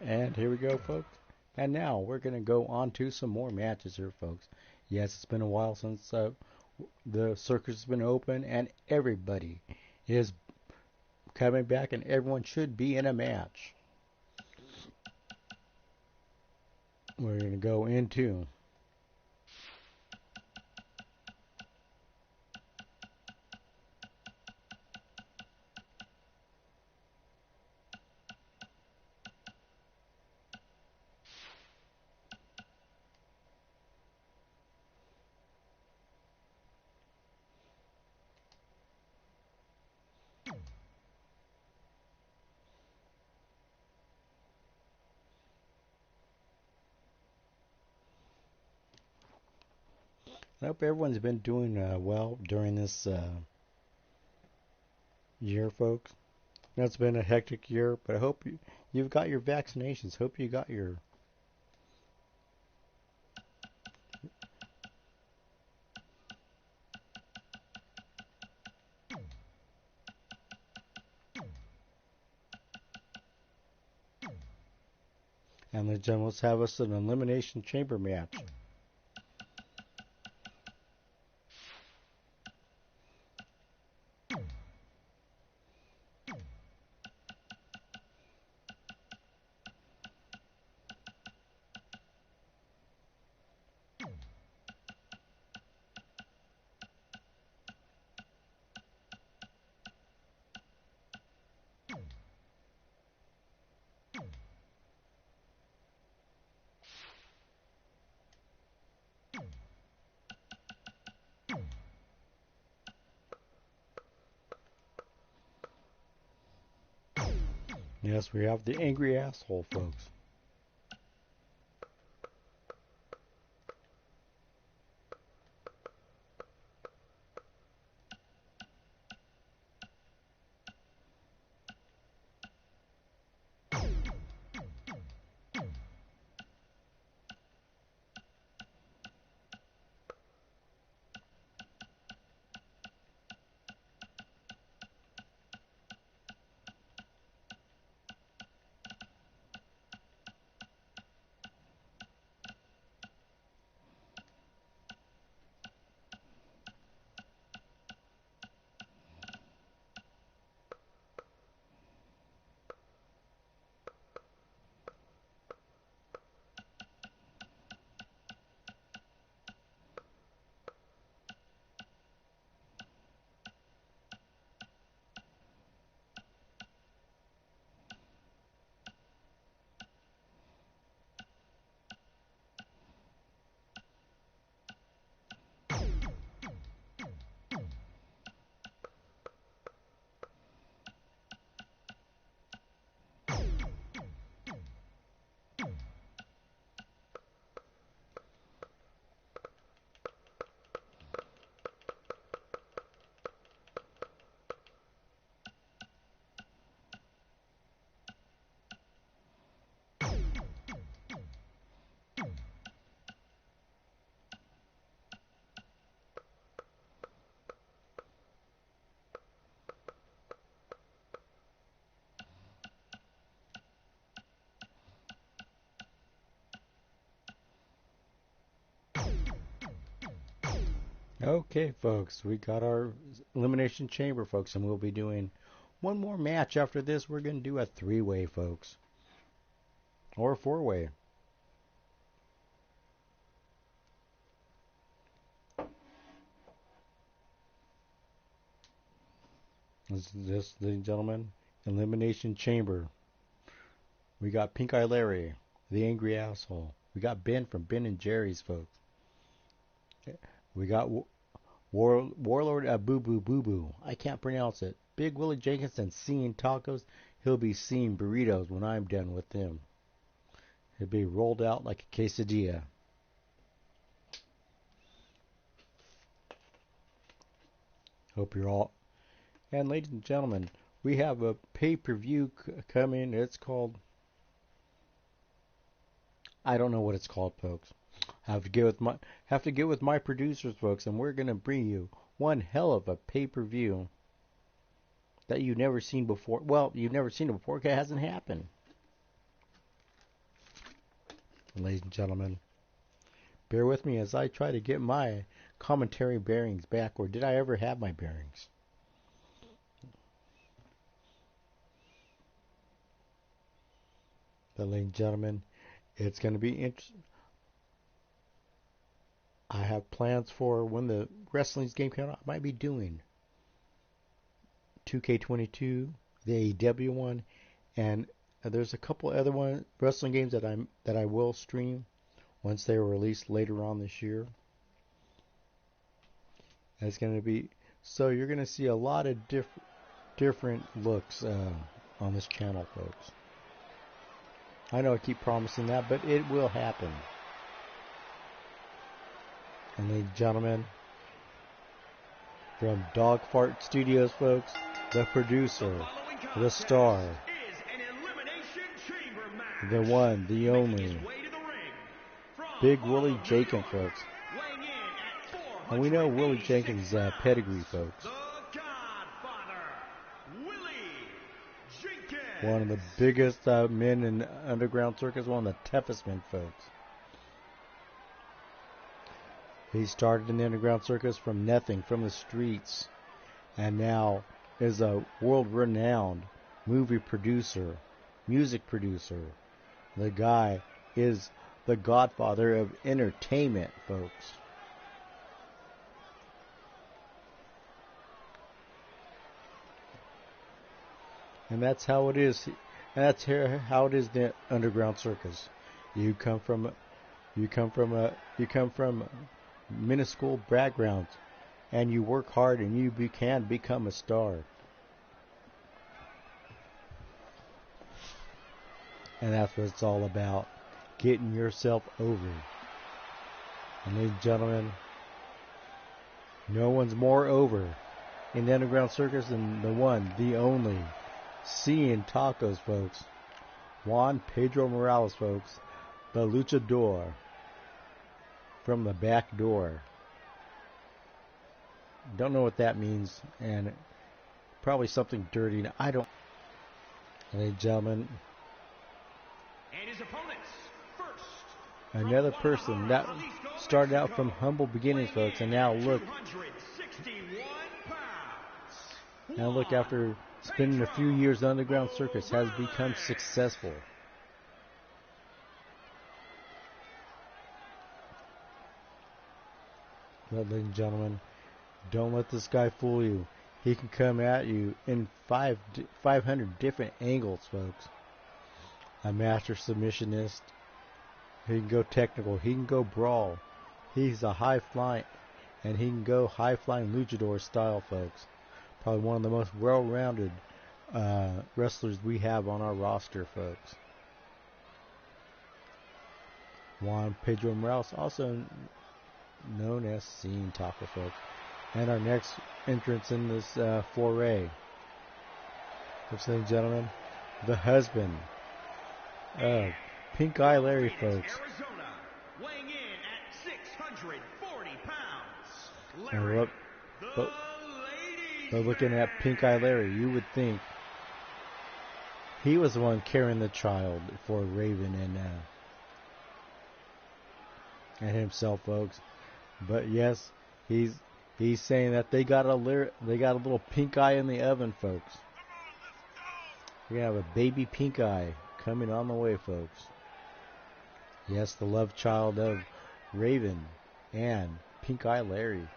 And here we go, folks. And now we're going to go on to some more matches here, folks. Yes, it's been a while since the circus has been open, and everybody is coming back, and everyone should be in a match. We're going to go into I hope everyone's been doing well during this year, folks. I know it's been a hectic year, but I hope you've got your vaccinations. Hope you got your and the generals have us an elimination chamber match. Yes, we have the angry asshole, folks. Okay, folks, we got our elimination chamber, folks, and we'll be doing one more match after this. We're going to do a three-way, folks, or a four-way. This, ladies and gentlemen, elimination chamber. We got Pink Eye Larry, the angry asshole. We got Ben from Ben and Jerry's, folks. We got Warlord Boo Boo Boo Boo. I can't pronounce it. Big Willie Jenkinson seeing tacos. He'll be seeing burritos when I'm done with him. He'll be rolled out like a quesadilla. Hope you're all. And ladies and gentlemen, we have a pay-per-view coming. It's called. I don't know what it's called, folks. Have to get with my producers, folks, and we're gonna bring you one hell of a pay-per-view that you've never seen before. Well, you've never seen it before because it hasn't happened. Ladies and gentlemen, bear with me as I try to get my commentary bearings back, or did I ever have my bearings? But ladies and gentlemen, it's going to be interesting. I have plans for when the wrestling's game comes out. I might be doing 2K22, the AEW one, and there's a couple other wrestling games that I will stream once they are released later on this year. And it's going to be so you're going to see a lot of different looks on this channel, folks. I know I keep promising that, but it will happen. And ladies and gentlemen, from Dog Fart Studios, folks, the producer, the star, the one, the only, Big Willie Jenkins, folks. And we know Willie Jenkins' pedigree, folks. One of the biggest men in Underground Circus, one of the toughest men, folks. He started in the Underground Circus from nothing, from the streets, and now is a world-renowned movie producer, music producer. The guy is the godfather of entertainment, folks. And that's how it is. That's how it is the Underground Circus. You come from minuscule backgrounds, and you work hard, and you can become a star. And that's what it's all about, getting yourself over. And ladies and gentlemen, no one's more over in the Underground Circus than the one, the only, Seeing Tacos, folks. Juan Pedro Morales, folks. The luchador from the back door. Don't know what that means, and probably something dirty. I don't. Ladies and gentlemen, and his opponents first, another person that started out from humble beginnings, folks, and now look. Now look, after spending a few years in the Underground Circus, has become successful. But ladies and gentlemen, don't let this guy fool you. He can come at you in 500 different angles, folks. A master submissionist. He can go technical. He can go brawl. He's a high-flying, and he can go high-flying luchador style, folks. Probably one of the most well-rounded wrestlers we have on our roster, folks. Juan Pedro Morales, also known as Seeing Taco, folks. And our next entrance in this foray, ladies and gentlemen, the husband of Pink Eye Larry, folks. Arizona, weighing in at 640 pounds. And Larry, but looking at Pink Eye Larry, you would think he was the one carrying the child for Raven and himself, folks. But yes, he's saying that they got a little pink eye in the oven, folks. We're gonna have a baby pink eye coming on the way, folks. Yes, the love child of Raven and Pink Eye Larry.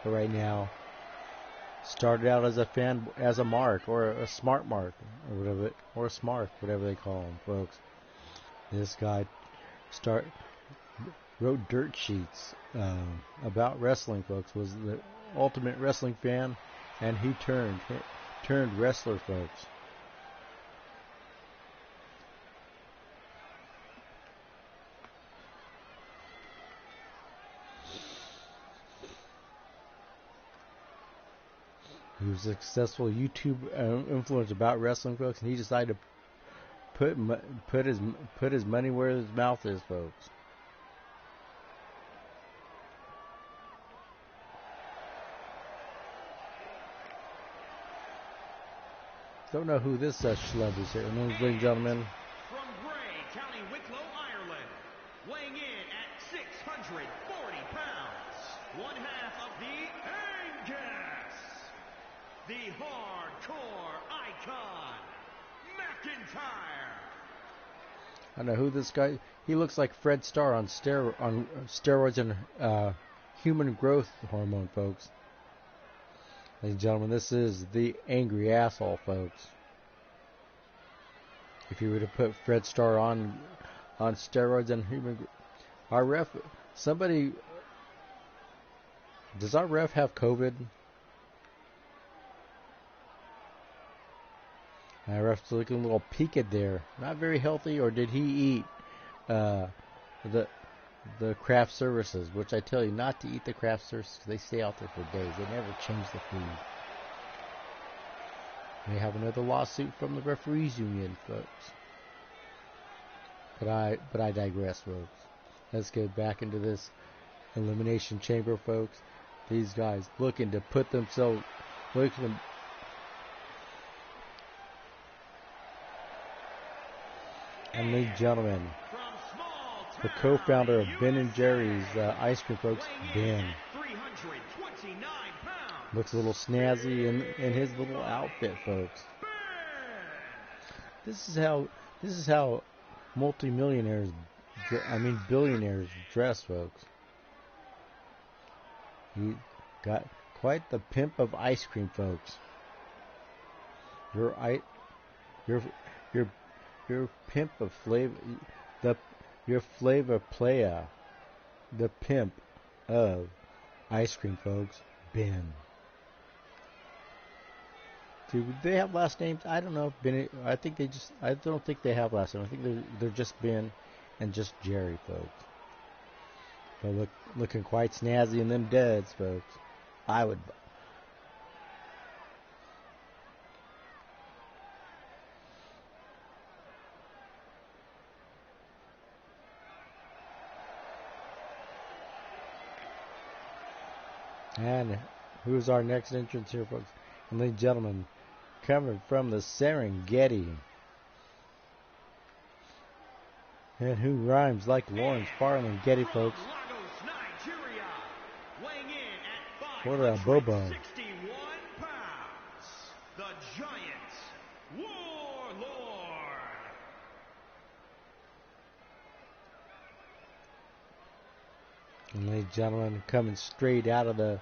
But right now, started out as a mark, or a smart mark, or whatever, or a smart, whatever they call them, folks. This guy wrote dirt sheets about wrestling, folks. Was the ultimate wrestling fan, and he turned wrestler, folks. He was a successful YouTube influencer about wrestling, folks, and he decided to put his money where his mouth is, folks. Don't know who this schlub is here, ladies and gentlemen. From Bray, County Wicklow, Ireland, weighing in at 640 pounds, one half of the Angus, the hardcore icon, McIntyre. I don't know who this guy. He looks like Fred Starr on steroids and human growth hormone, folks. Ladies and gentlemen, this is the angry asshole, folks. If you were to put Fred Starr on steroids and human, our ref, somebody, does our ref have COVID? Our ref's looking a little peaked there. Not very healthy, or did he eat the craft services, which I tell you not to eat the craft services. They stay out there for days. They never change the food. They have another lawsuit from the referees union, folks. But I digress, folks. Let's get back into this elimination chamber, folks. These guys looking to put themselves, and ladies and gentlemen, the co-founder of Ben & Jerry's ice cream, folks, Ben. Looks a little snazzy in his little outfit, folks. This is how multimillionaires, billionaires dress, folks. He got quite the pimp of ice cream, folks. Your pimp of flavor, your flavor player, the pimp of ice cream, folks, Ben. Do they have last names? I don't know. I don't think they have last names. I think they're just Ben and just Jerry, folks. But looking quite snazzy in them duds, folks. I would. And who's our next entrance here, folks? And ladies and gentlemen, coming from the Serengeti, and who rhymes like Lawrence Farland Getty, folks. What a Bobo. The Giant Warlord. And ladies and gentlemen, coming straight out of the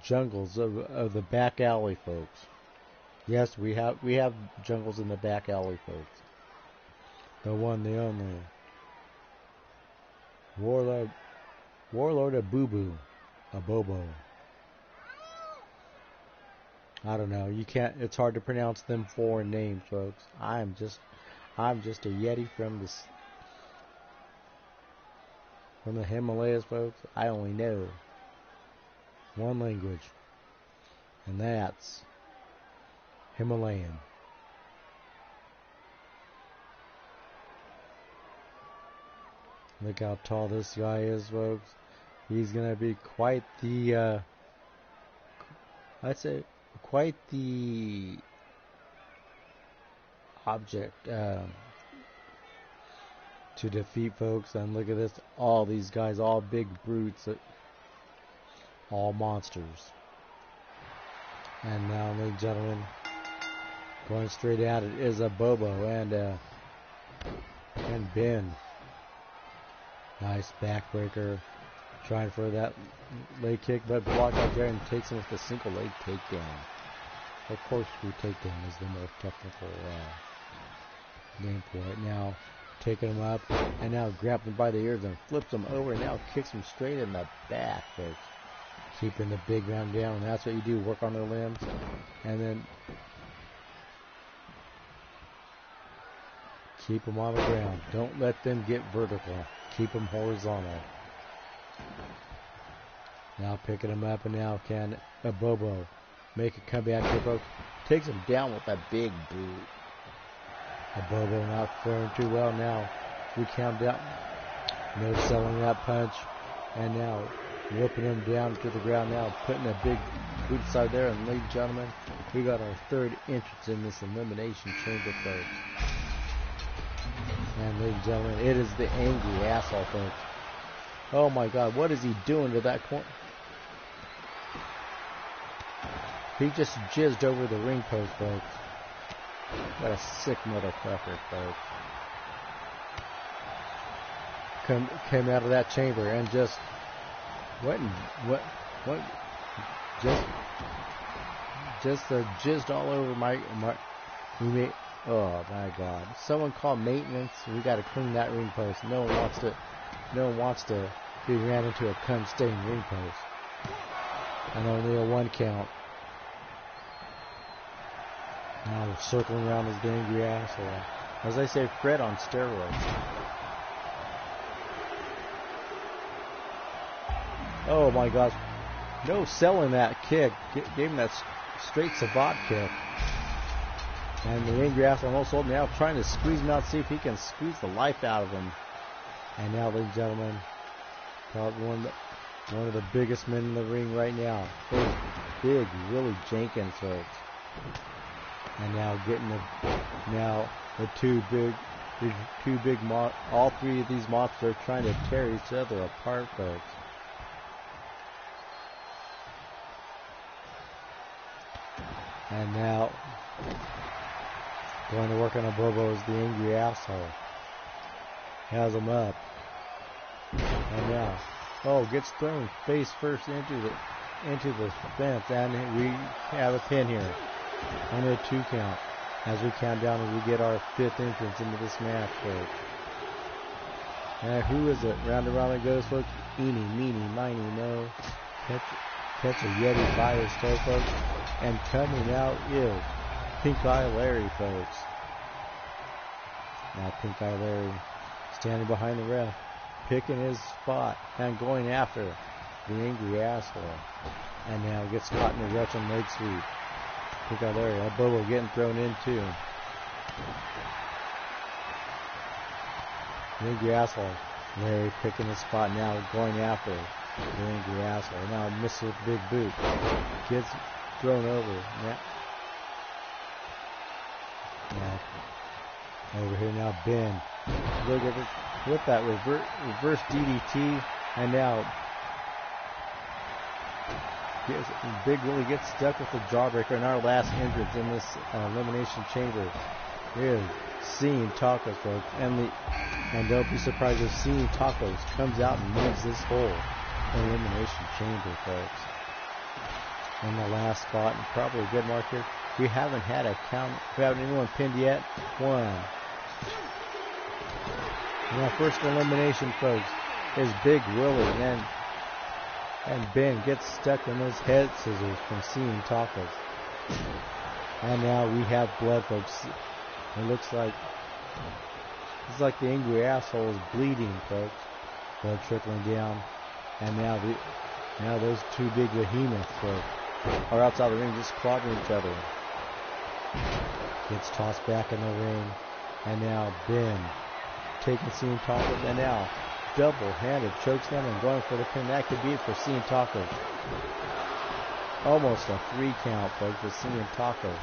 jungles of the back alley, folks. Yes, we have jungles in the back alley, folks. The one, the only. Warlord of Boo Boo. A Bobo. I don't know. You can't. It's hard to pronounce them foreign names, folks. I'm just a Yeti from the Himalayas, folks. I only know one language, and that's Himalayan. Look how tall this guy is, folks. He's gonna be quite the I'd say quite the object to defeat, folks. And look at this, all these guys, all big brutes, all monsters. And now, ladies and gentlemen, going straight at it is a Bobo and Ben. Nice backbreaker, trying for that leg kick, but blocked out there and takes him with a single leg takedown. Of course, takedown is the more technical name for it. Now, taking him up, and now grabbing him by the ears and flips him over, and now kicks him straight in the back, folks. Keeping the big round down, and that's what you do, work on their limbs, and then keep them on the ground. Don't let them get vertical. Keep them horizontal. Now picking him up, and now can a Bobo make a comeback here, folks. Takes him down with a big boot. A Bobo not faring too well now. We count down. No selling that punch. And now whipping him down to the ground now. Putting a big boot inside there. And ladies and gentlemen, we got our third entrance in this elimination chamber, folks. And ladies and gentlemen, it is the angry asshole, folks. Oh my God, what is he doing to that corner? He just jizzed over the ring post, folks. What a sick motherfucker, folks. Came out of that chamber and just just jizzed all over my roommate. Oh my God! Someone call maintenance. We got to clean that ring post. No one wants to be ran into a cum-stained ring post. And only a 1 count. Now we're circling around this angry asshole. As I say, Fred on steroids. Oh my gosh. No selling that kick. Gave him that straight savate kick. And the angry ass almost old now trying to squeeze him out, see if he can squeeze the life out of him. And now, ladies and gentlemen, probably one of the biggest men in the ring right now. Big Willie Jenkins, folks. And now getting the two big all three of these monsters are trying to tear each other apart, folks. And now going to work on a Bobo is the angry asshole. Has him up. And now, gets thrown face first into the fence, and we have a pin here. Under a 2 count as we count down and we get our 5th entrance into this match, folks. And who is it? Round and round it goes, folks. Eeny, meeny, miny, mo. Catch a Yeti by his toe, folks. And coming out is Pink Eye Larry, folks. Now Pink Eye Larry standing behind the ref, picking his spot and going after the angry asshole. And now gets caught in a Russian leg sweep. Pink Eye Larry, that Bobo getting thrown in too. The angry asshole. Larry picking his spot now, going after the angry asshole. Now misses with big boot. Gets thrown over. Now over here now, Ben. Look at it with that reverse DDT, and now Big Willie gets stuck with the jawbreaker. And our last entrance in this elimination chamber is Seeing Tacos, folks. And don't be surprised if Seeing Tacos comes out and leaves this whole elimination chamber, folks. In the last spot, and probably a good mark here. We haven't had a count. We haven't anyone pinned yet. 1. And our first elimination, folks, is Big Willie. And Ben gets stuck in those head scissors from Seeing Tacos. And now we have blood, folks. It looks like it's like the angry asshole is bleeding, folks. Blood trickling down. And now those two big behemoths, folks, are outside the ring just clobbering each other. Gets tossed back in the ring. And now Ben taking Seeing Tacos. And now double-handed chokeslam and going for the pin. That could be it for Seeing Tacos. Almost a 3 count, folks, but Seeing Tacos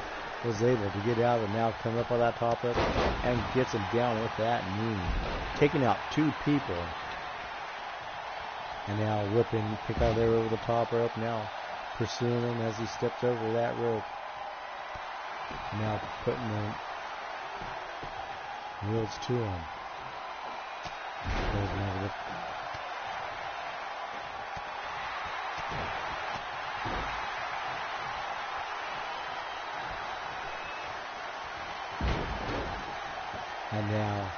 was able to get out and now come up on that top rope and gets him down with that knee. Taking out 2 people. And now whipping Pink Eye there over the top rope. Now pursuing him as he steps over that rope. Now putting the wheels to him. And now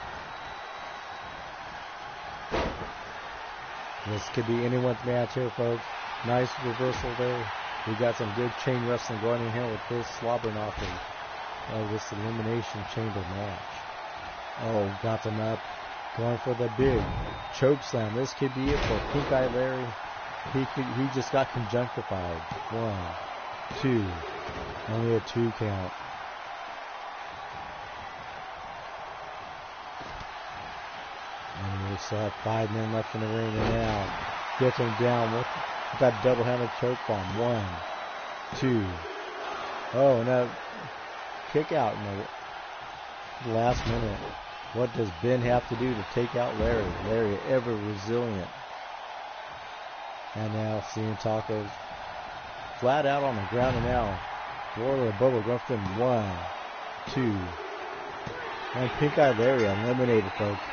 this could be anyone's match here, folks. Nice reversal there. We got some good chain wrestling going in here with this slobbering off of this elimination chamber match. Oh, got them up. Going for the big choke slam. This could be it for Pink Eye Larry. He just got conjunctified. 1, 2. Only a 2 count. And we still have 5 men left in the ring, and now gets him down with that double-handed choke bomb. 1, 2. Oh, and a kick out in the last minute. What does Ben have to do to take out Larry? Larry, ever resilient. And now Seeing Tacos flat out on the ground, and now Warlord of Bubble going for them. 1, 2. And Pink Eye Larry eliminated, folks.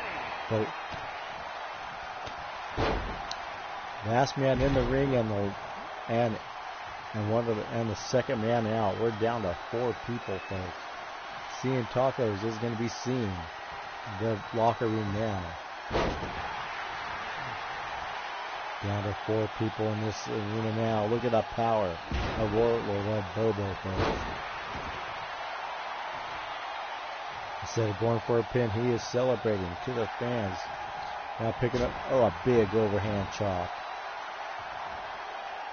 But last man in the ring and the second man out. We're down to 4 people, folks. Seeing Tacos is going to be seeing the locker room now. Down to 4 people in this arena now. Look at the power of Warlord of Bobo, folks. Instead of going for a pin, he is celebrating to the fans. Now picking up, a big overhand chop.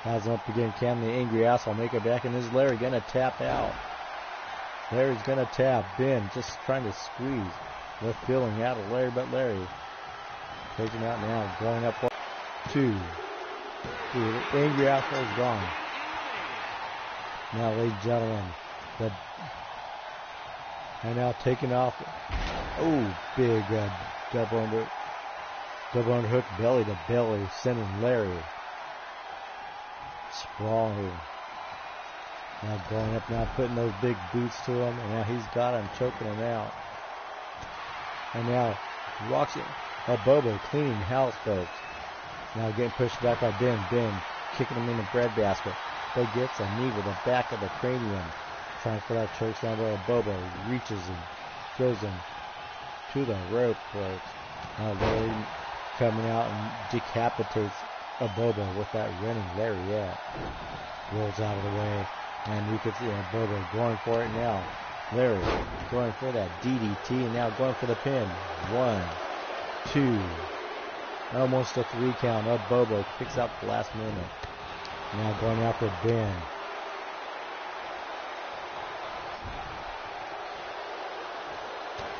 Has him up again. Can the angry asshole make it back? And is Larry going to tap out? Larry's going to tap. Ben just trying to squeeze the feeling out of Larry, but Larry taking out now, going up 1, 2, 3. The angry asshole is gone. Now, ladies and gentlemen, and now taking off. Oh, big double underhook belly to belly, sending Larry sprawling. Now going up, now putting those big boots to him, and now he's got him, choking him out. And now rocks it. Bobo cleaning house, folks. Now getting pushed back by Ben. Ben kicking him in the breadbasket, but gets a knee with the back of the cranium. Trying for that choke slam, but Bobo reaches and throws him to the rope, folks. Now Larry coming out and decapitates a Bobo with that running lariat. Rolls out of the way, and you can see Bobo going for it now. Larry going for that DDT, and now going for the pin. 1, 2, almost a 3 count. Bobo picks out the last minute. Now going after Ben.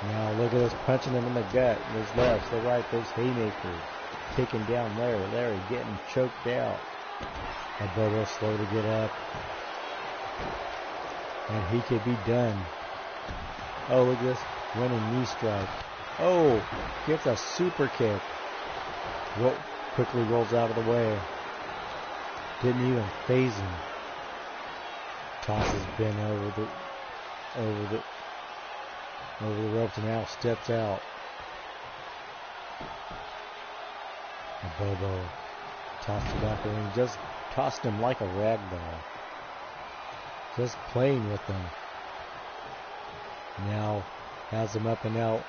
Now look at this, punching him in the gut. Those lefts, the right, those haymakers. Taking down Larry. Larry getting choked out. Bobo slow to get up. And he could be done. Oh, look at this. Running knee strike. Oh, gets a super kick. Quickly rolls out of the way. Didn't even phase him. Tosses Ben over the ropes and now steps out. And Bobo tossed him back and just tossed him like a rag doll. Just playing with him. Now has him up, and now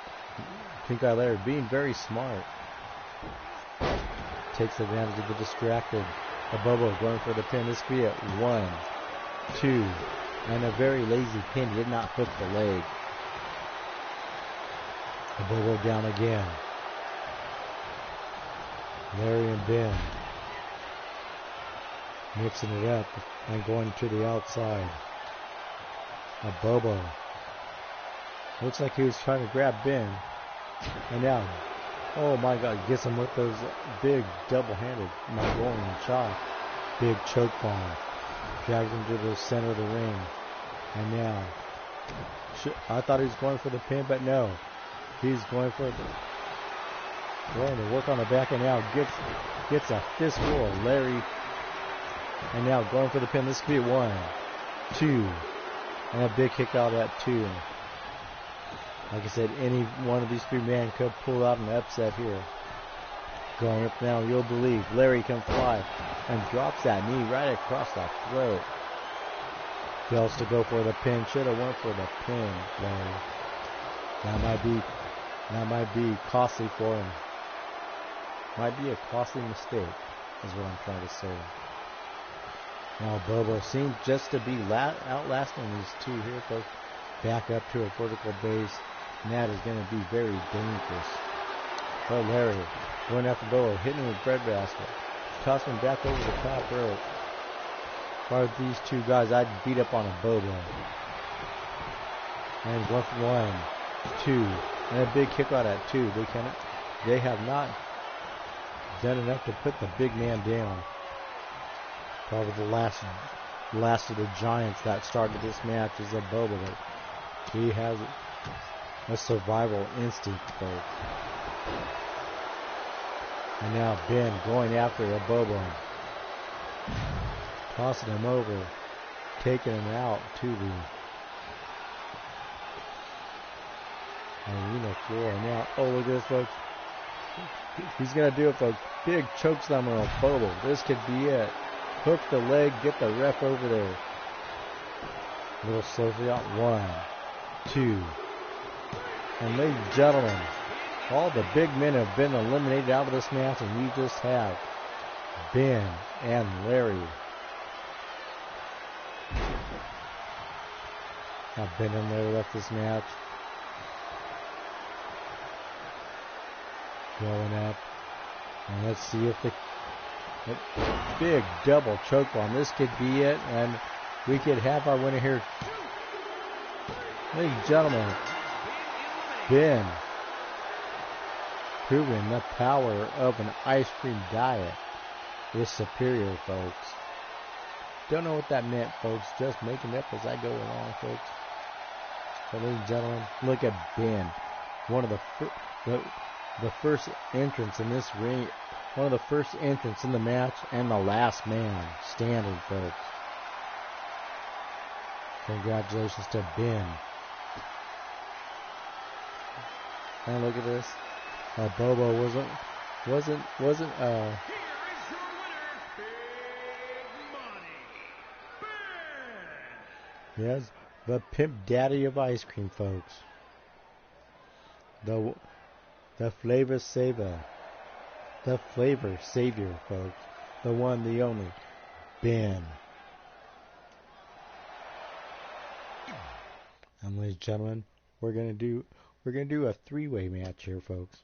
Pink Eye Larry being very smart. Takes advantage of the distracted. Bobo going for the pin. This could be at 1, 2, and a very lazy pin. He did not hook the leg. Bobo down again. Larry and Ben mixing it up and going to the outside. Bobo looks like he was trying to grab Ben, and now, oh my God, gets him with those big double-handed Mongolian chop. Big choke bomb. Drags him to the center of the ring, and now I thought he was going for the pin, but no. He's going to work on the back, and now gets a fistful of Larry. And now going for the pin. This could be 1, 2, and a big kick out of that 2. Like I said, any one of these 3 men could pull out an upset here. Going up now, you'll believe. Larry can fly and drops that knee right across the throat. Fails to go for the pin. Should have went for the pin, Larry. That might be costly for him. Might be a costly mistake, is what I'm trying to say. Now Bobo seems just to be outlasting these 2 here, folks. Back up to a vertical base, and that is going to be very dangerous. But Larry going after Bobo, hitting him with breadbasket, tossing him back over the top rope. If I were these 2 guys, I'd beat up on a Bobo. And 1, 2, and a big kick out at 2. They have not done enough to put the big man down. Probably the last of the giants that started this match is a Bobo. He has a survival instinct, folks. And now Ben going after a Bobo. Tossing him over. Taking him out to the arena floor. Now, oh, look at this, folks. He's going to do it, folks. Big choke slammer on Bobo. This could be it. Hook the leg, get the ref over there. A little slowly out. 1, 2. And ladies and gentlemen, all the big men have been eliminated out of this match, and we just have Ben and Larry. Now Ben and Larry left this match. Going up. And let's see if the big double choke bomb. This could be it. And we could have our winner here. Ladies and gentlemen, Ben proving the power of an ice cream diet is superior, folks. Don't know what that meant, folks. Just making it up as I go along, folks. So, ladies and gentlemen, look at Ben. One of the first entrance in this ring. One of the first entrants in the match and the last man standing, folks. Congratulations to Ben. And look at this. Bobo wasn't Here is your winner, Big Money, Ben. yes, the pimp daddy of ice cream, folks. The flavor savior. The flavor savior, folks. The one, the only, Ben. And ladies and gentlemen, we're gonna do a three-way match here, folks.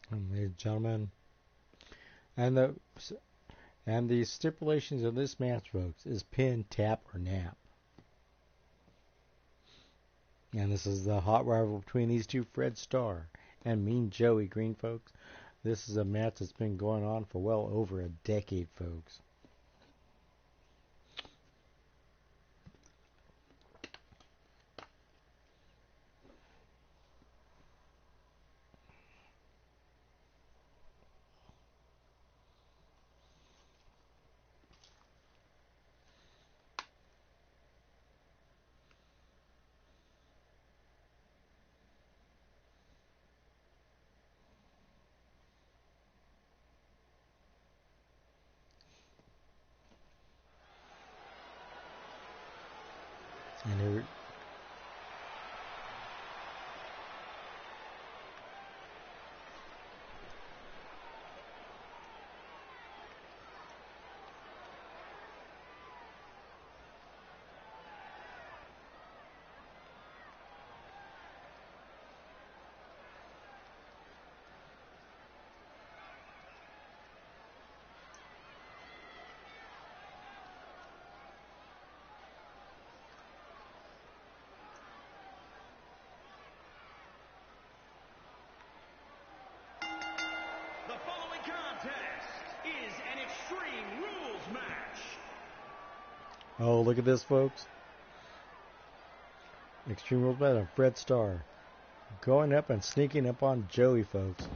Ladies and gentlemen, and the stipulations of this match, folks, is pin, tap, or nap. And this is the hot rival between these two, Fred Starr and Mean Joey Green, folks. This is a match that's been going on for well over a decade, folks. And here, The following contest is an Extreme Rules match. oh, look at this, folks. Extreme Rules match on Fred Starr. Going up and sneaking up on Joey, folks.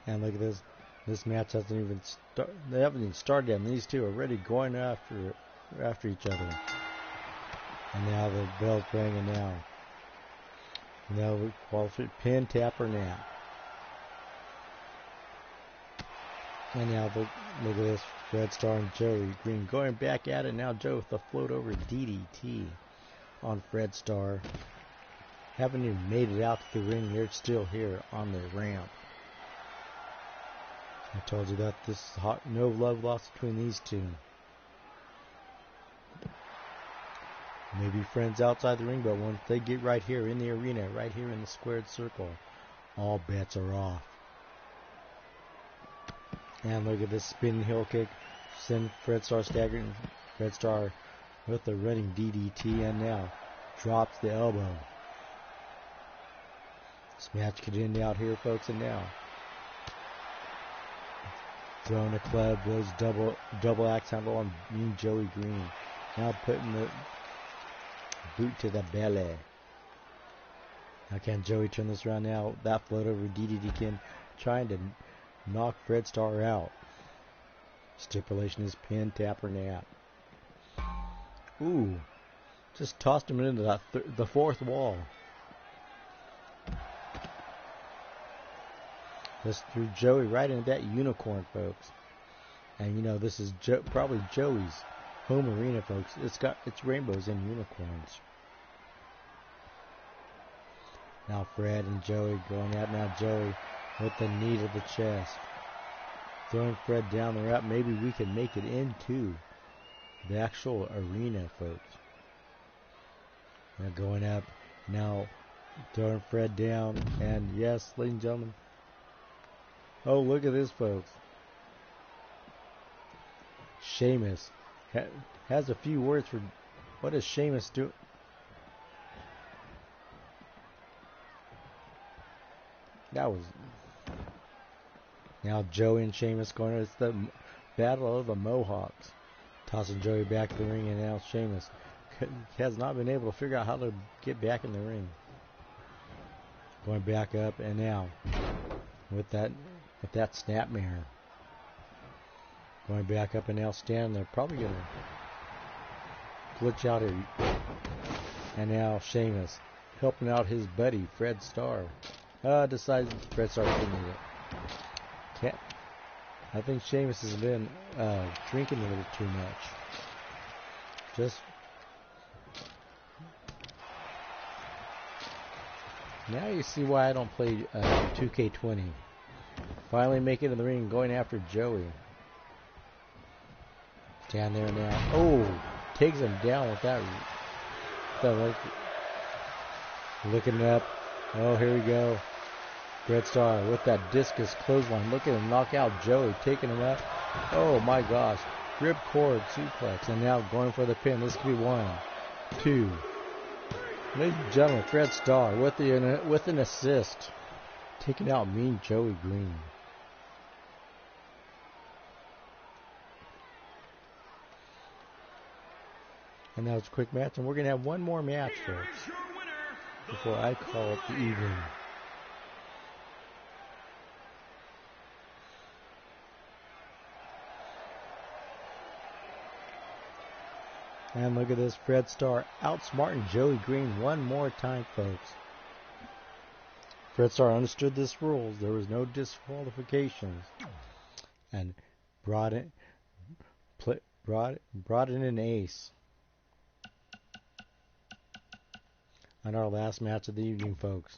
And look at this. This match hasn't even started. They haven't even started yet, and these two are already going after each other. And now the bell's ringing now. Now we qualify pin, tap, or nap. And now look at this. Fred Starr and Joey Green going back at it. Now Joe with the float over DDT on Fred Starr. haven't even made it out to the ring. They're still here on the ramp. I told you that this is hot, no love lost between these two. Maybe friends outside the ring, but once they get right here in the arena, right here in the squared circle, all bets are off. And look at this spinning heel kick. Send Fred Starr staggering. Fred Starr with the running DDT, and now drops the elbow. This match could end out here, folks, and now throwing a club, goes double axe handle on Mean Joey Green. Now putting the boot to the belly. Now can Joey turn this around now? That float over DDT again, trying to knock Fred Starr out. Stipulation is pin, tap, or nap. Ooh, just tossed him into that the fourth wall. Just threw Joey right into that unicorn, folks. And you know this is probably Joey's home arena, folks. It's rainbows and unicorns. Now Fred and Joey going out. Now Joey with the knee to the chest, throwing Fred down the ramp. Maybe we can make it into the actual arena, folks. Now going up. Now throwing Fred down. And yes, ladies and gentlemen. Oh, look at this, folks. Sheamus has a few words for what does Sheamus do? That was now Joey and Sheamus going. It's the battle of the Mohawks. Tossing Joey back to the ring, and now Sheamus has not been able to figure out how to get back in the ring. Going back up, and now with that snapmare. Going back up, and now standing there, probably gonna glitch out here. And now Sheamus helping out his buddy Fred Starr. Decides Fred Starr couldn't need it. I think Sheamus has been drinking a little too much. Just now you see why I don't play 2K20. Finally making it in the ring, going after Joey. Stand there now. Oh, takes him down with that. Looking up. Oh, here we go. Fred Starr with that discus clothesline. Looking to knock out Joey. Taking him up. Oh, my gosh. Ripcord suplex. And now going for the pin. This could be 1, 2. Ladies and gentlemen, Fred Starr with an assist. Taking out Mean Joey Green. And now it's a quick match. And we're going to have one more match, folks, before I call it the evening. And look at this, Fred Starr outsmarting Joey Green one more time, folks. Fred Starr understood this rules. There was no disqualifications, and brought in an ace on our last match of the evening, folks.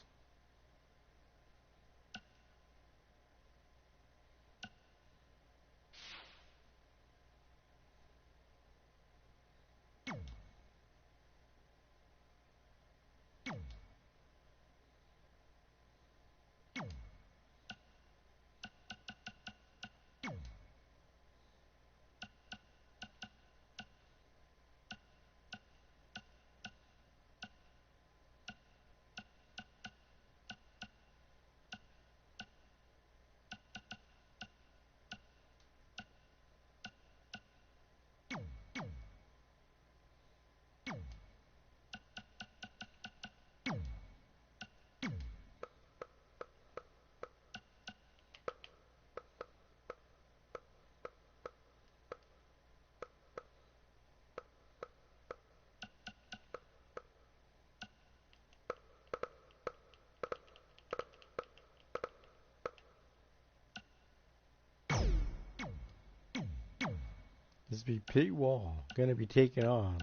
This be Pete Wall gonna be taken on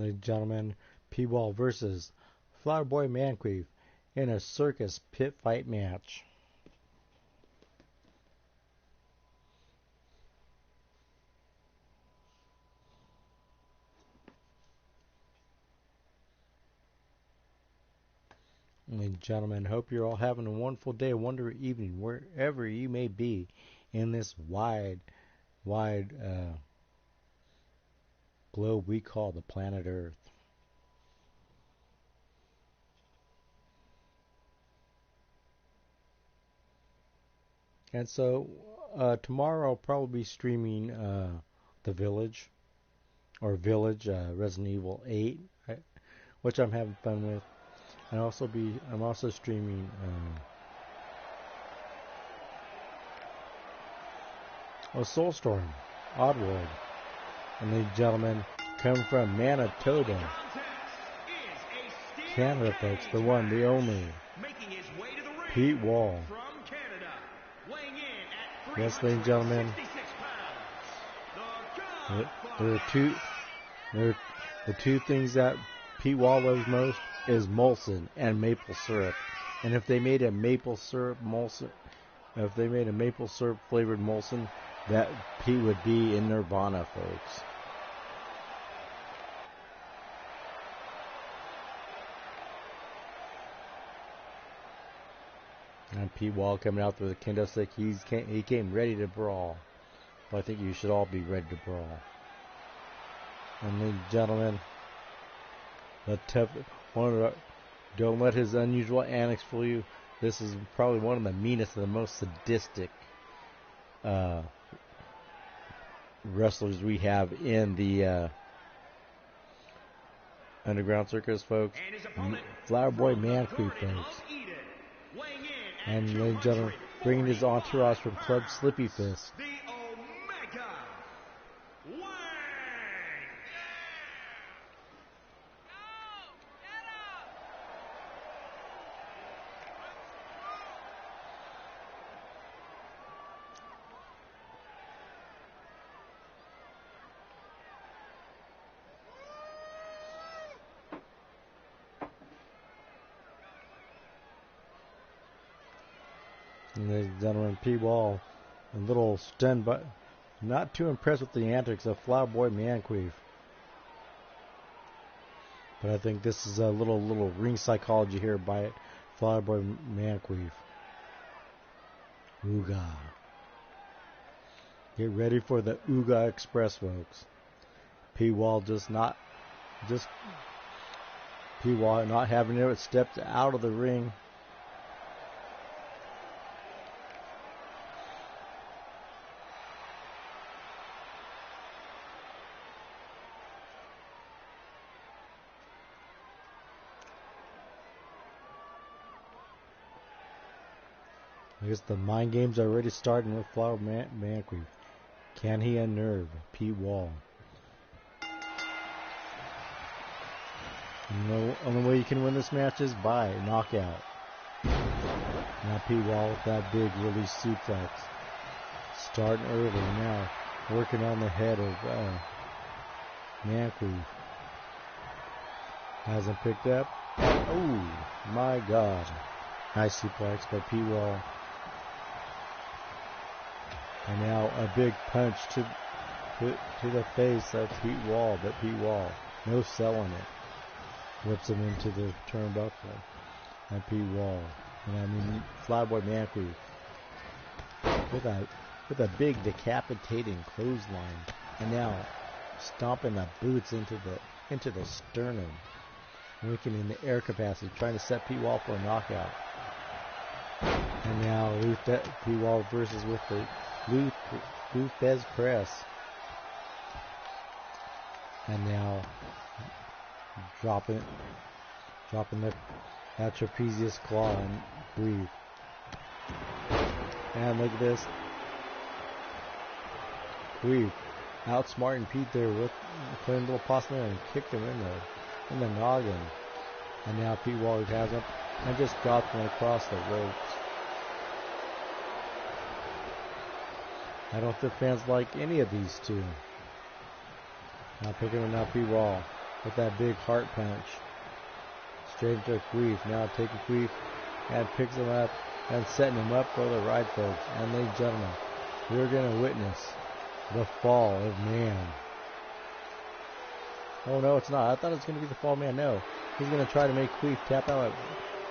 ladies and gentlemen, P-Wall versus Flower Boy Manqueef in a circus pit fight match. Ladies and gentlemen, hope you're all having a wonderful day, a wonderful evening, wherever you may be in this wide globe we call the planet Earth. And so tomorrow I'll probably be streaming The Village, or Village, Resident Evil 8, which I'm having fun with. And I'm also streaming Soulstorm, Oddworld. And ladies and gentlemen, come from Manitoba, Canada, folks, the one, the only, Pete Wall. Yes, ladies and gentlemen, there are the two things that Pete Wall loves most is Molson and maple syrup. And if they made a maple syrup flavored Molson, that Pete would be in Nirvana, folks. And Pete Wall coming out with a kendo stick. He came ready to brawl. But I think you should all be ready to brawl. And ladies and gentlemen, don't let his unusual antics fool you. This is probably one of the meanest and the most sadistic wrestlers we have in the Underground Circus, folks. Flower Boy Manqueef, folks. And ladies and gentlemen, bringing his entourage from Club Slippy Fist. Ladies and gentlemen, P. Wall, a little stunned, but not too impressed with the antics of Flower Boy Manqueef. But I think this is a little ring psychology here by Flower Boy Manqueef. Ooga. Get ready for the Ooga Express, folks. P. Wall not having it, stepped out of the ring. I guess the mind games are already starting with Flower Manqueef. Can he unnerve P. Wall? The only way you can win this match is by knockout. Now P. Wall with that big release suplex. Starting early now. Working on the head of Manqueef. Hasn't picked up. Oh my God. Nice suplex by P. Wall. And now a big punch to the face of Pete Wall, but Pete Wall, no selling it. Whips him into the turnbuckle. And Pete Wall. And I mean, Flyboy Manqueef with a big decapitating clothesline. And now stomping the boots into the sternum. Winking in the air capacity, trying to set Pete Wall for a knockout. And now Pete Wall versus with the Luthez press. And now dropping that trapezius claw and breathe. And look at this. Breathe. Outsmarting Pete there with playing a little possum and kicked him in the noggin. And now Pete Wall has him and just dropped him across the ropes. I don't think fans like any of these two. Now picking him up, Pete Wall. with that big heart punch. Straight into Queef. Now taking Queef and picks him up and setting him up for the ride, folks. And ladies and gentlemen, we're going to witness the fall of man. Oh no, it's not. I thought it was going to be the fall of man. No. He's going to try to make Queef tap out.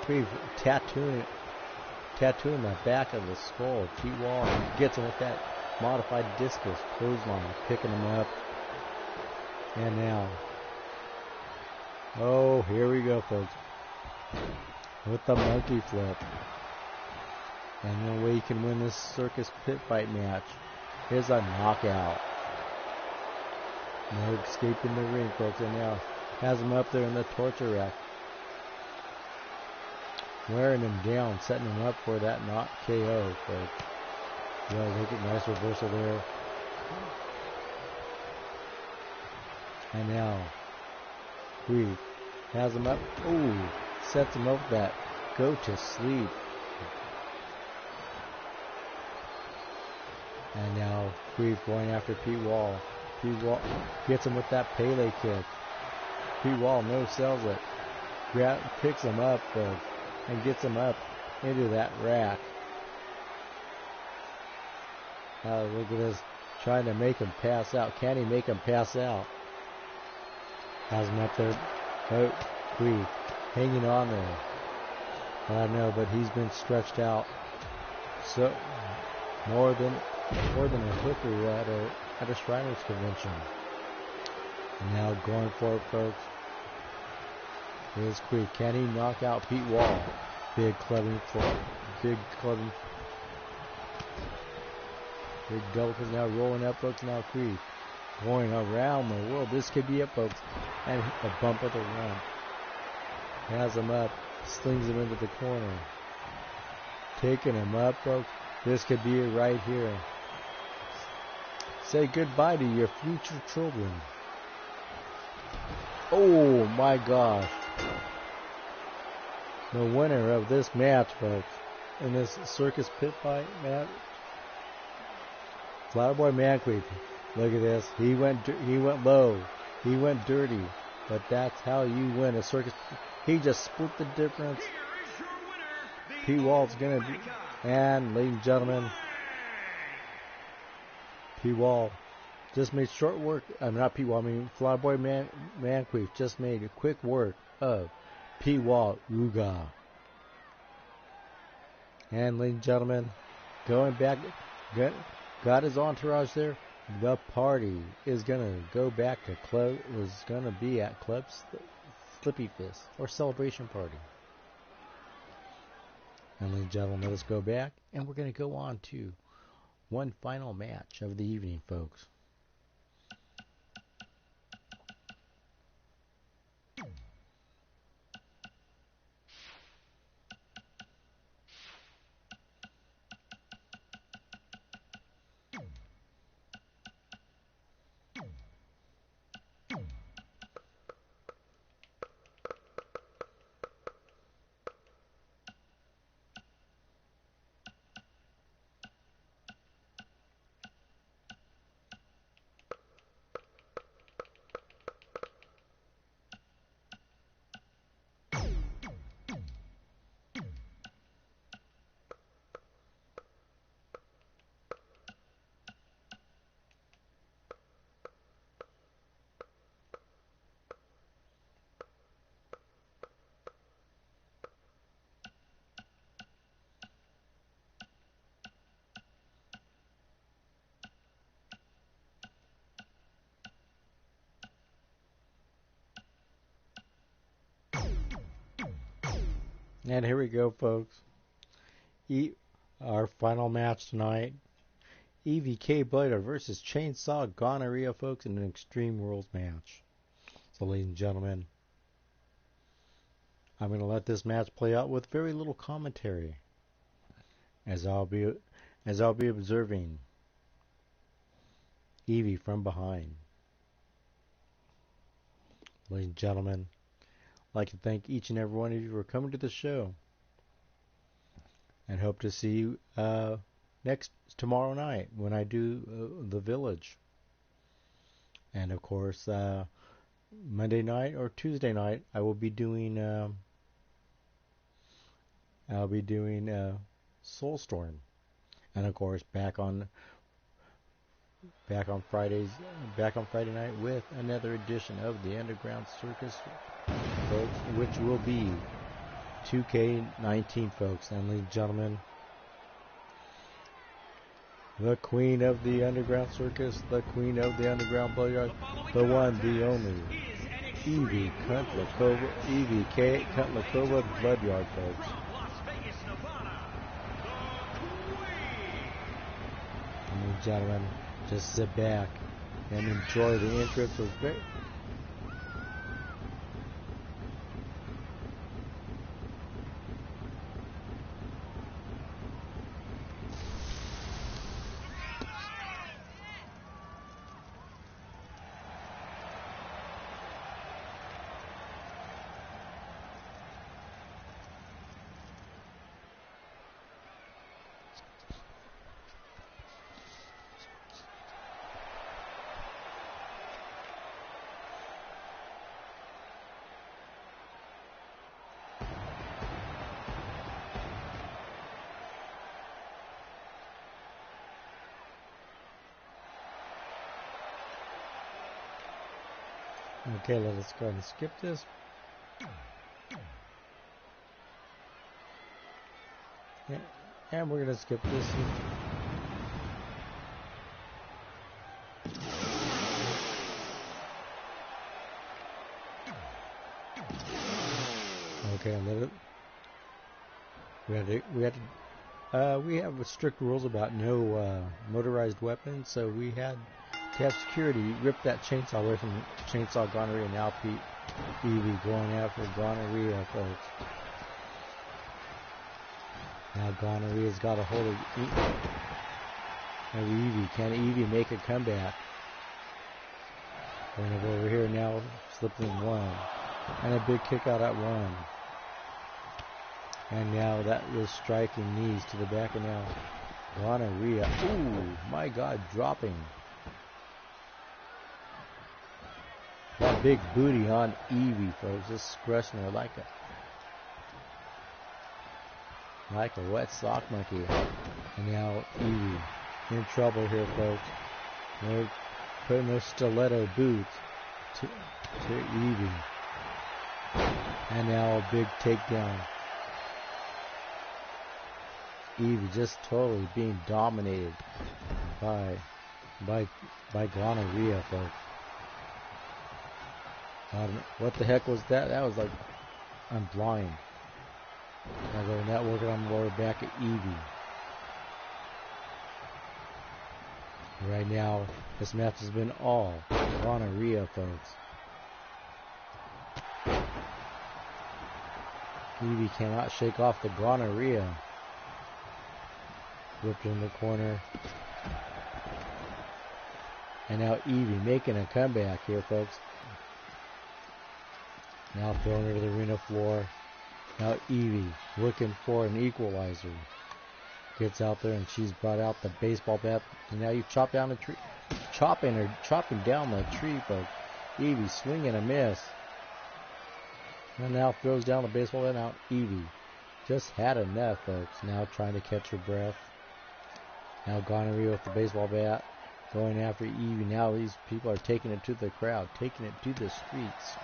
Queef tattooing the back of the skull of Pete Wall. He gets him with that modified discus clothesline, picking him up. And now, oh, here we go, folks, with the monkey flip. And the way you can win this circus pit fight match is a knockout. No escaping the ring, folks, and now has him up there in the torture rack, wearing him down, setting him up for that knock KO, folks. Yeah, look at nice reversal there. And now, Queef has him up. Ooh, sets him up with that go to sleep. And now Queef going after Pete Wall. Pete Wall gets him with that Pele kick. Pete Wall no sells it. Picks him up and gets him up into that rack. Look at this, trying to make him pass out. Can he make him pass out? Has him up there. Oh, Queef hanging on there. I know, but he's been stretched out so more than a hooker at a Shriners convention. And now going for it, folks. Here's Queef. Can he knock out Pete Wall? Big clubbing. Big double is now rolling up, folks. Now Queef going around the world. This could be it, folks. And a bump at the run. Has him up. Slings him into the corner. Taking him up, folks. This could be it right here. Say goodbye to your future children. Oh my gosh. The winner of this match, folks, in this circus pit fight match, Flowerboy Manqueef. Look at this. He went low. He went dirty. But that's how you win a circus. He just split the difference. P. Wall's gonna be, and ladies and gentlemen, P. Wall just made short work. Not P. Wall. I mean Flowerboy Manqueef just made a quick work of P. Wall Uga. And ladies and gentlemen, going back, got his entourage there. The party is gonna go back to Club. Is gonna be at Club Slippy Fist or Celebration Party. And ladies and gentlemen, let us go back, and we're gonna go on to one final match of the evening, folks. And here we go, folks. Our final match tonight. EVK Blighter versus Chainsaw Gonorrhea, folks, in an Extreme Rules match. So, ladies and gentlemen, I'm going to let this match play out with very little commentary, as I'll be observing Evie from behind. Ladies and gentlemen, I'd like to thank each and every one of you for coming to the show, and hope to see you tomorrow night when I do The Village. And of course, Monday night or Tuesday night, I will be doing Soulstorm, and of course back on Friday night with another edition of the Underground Circus, folks, which will be 2K19, folks. And ladies and gentlemen, the queen of the Underground Circus, the queen of the Underground Bloodyard, the one, the only, Evie Kutlakova Bloodyard, folks. Ladies and gentlemen, just sit back and enjoy the entrance. Was very. Okay, let's go ahead and skip this. And we're going to skip this. Okay, we have strict rules about no motorized weapons, so we had to have security rip that chainsaw away from Chainsaw Gonorrhea. Now Evie going after Gonorrhea, folks. Now Gonorrhea's got a hold of Evie. Can Evie make a comeback? Going over here now, slipping one. And a big kick out at one. And now that is striking knees to the back, and now Gonorrhea. Ooh, my God, dropping. That big booty on Evie, folks, just crushing her like a wet sock monkey. And now Evie in trouble here, folks. They're putting those stiletto boots to Evie. And now a big takedown. Evie just totally being dominated by Gonorrhea, folks. What the heck was that? That was like, I'm blind. Now going that working on the lower back at Evie. Right now, this match has been all Gonorrhea, folks. Evie cannot shake off the Gonorrhea. Whipped in the corner. And now Evie making a comeback here, folks. Now throwing her to the arena floor. Now Evie looking for an equalizer. Gets out there and she's brought out the baseball bat. And now you chop down the tree. Chopping down the tree, folks. Evie swinging a miss. And now throws down the baseball bat. Now Evie just had enough, folks. Now trying to catch her breath. Now Gonorrhea with the baseball bat. Going after Evie. Now these people are taking it to the crowd. Taking it to the streets.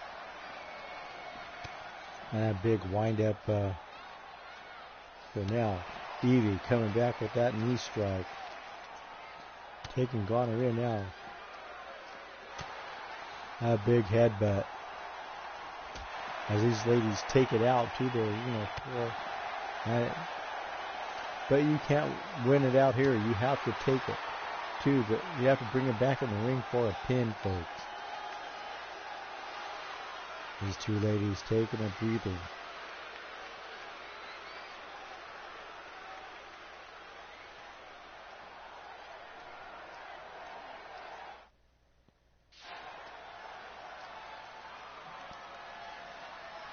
And a big wind-up. So now, Evie coming back with that knee strike. Taking Gonorrhea now. A big headbutt. As these ladies take it out to the floor. But you can't win it out here. You have to take it you have to bring it back in the ring for a pin, folks. These two ladies taking a breather.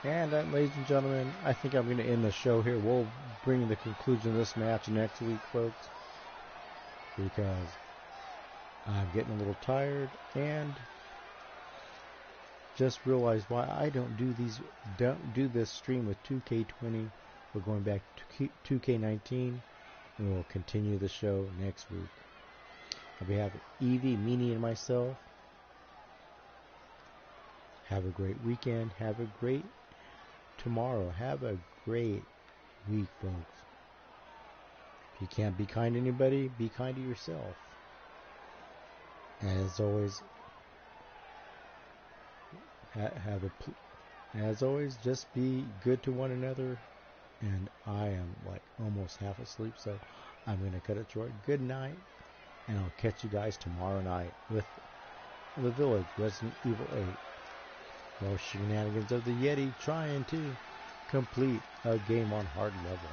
And ladies and gentlemen, I think I'm going to end the show here. We'll bring the conclusion of this match next week, folks, because I'm getting a little tired, and just realized why I don't do this stream with 2K20. We're going back to 2K19, and we'll continue the show next week. On behalf of Evie, Meanie, and myself, have a great weekend. Have a great tomorrow. Have a great week, folks. If you can't be kind to anybody, be kind to yourself. As always, as always, just be good to one another. And I am like almost half asleep, so I'm going to cut it short. Good night, and I'll catch you guys tomorrow night with The Village, Resident Evil 8. More shenanigans of the Yeti trying to complete a game on hard level.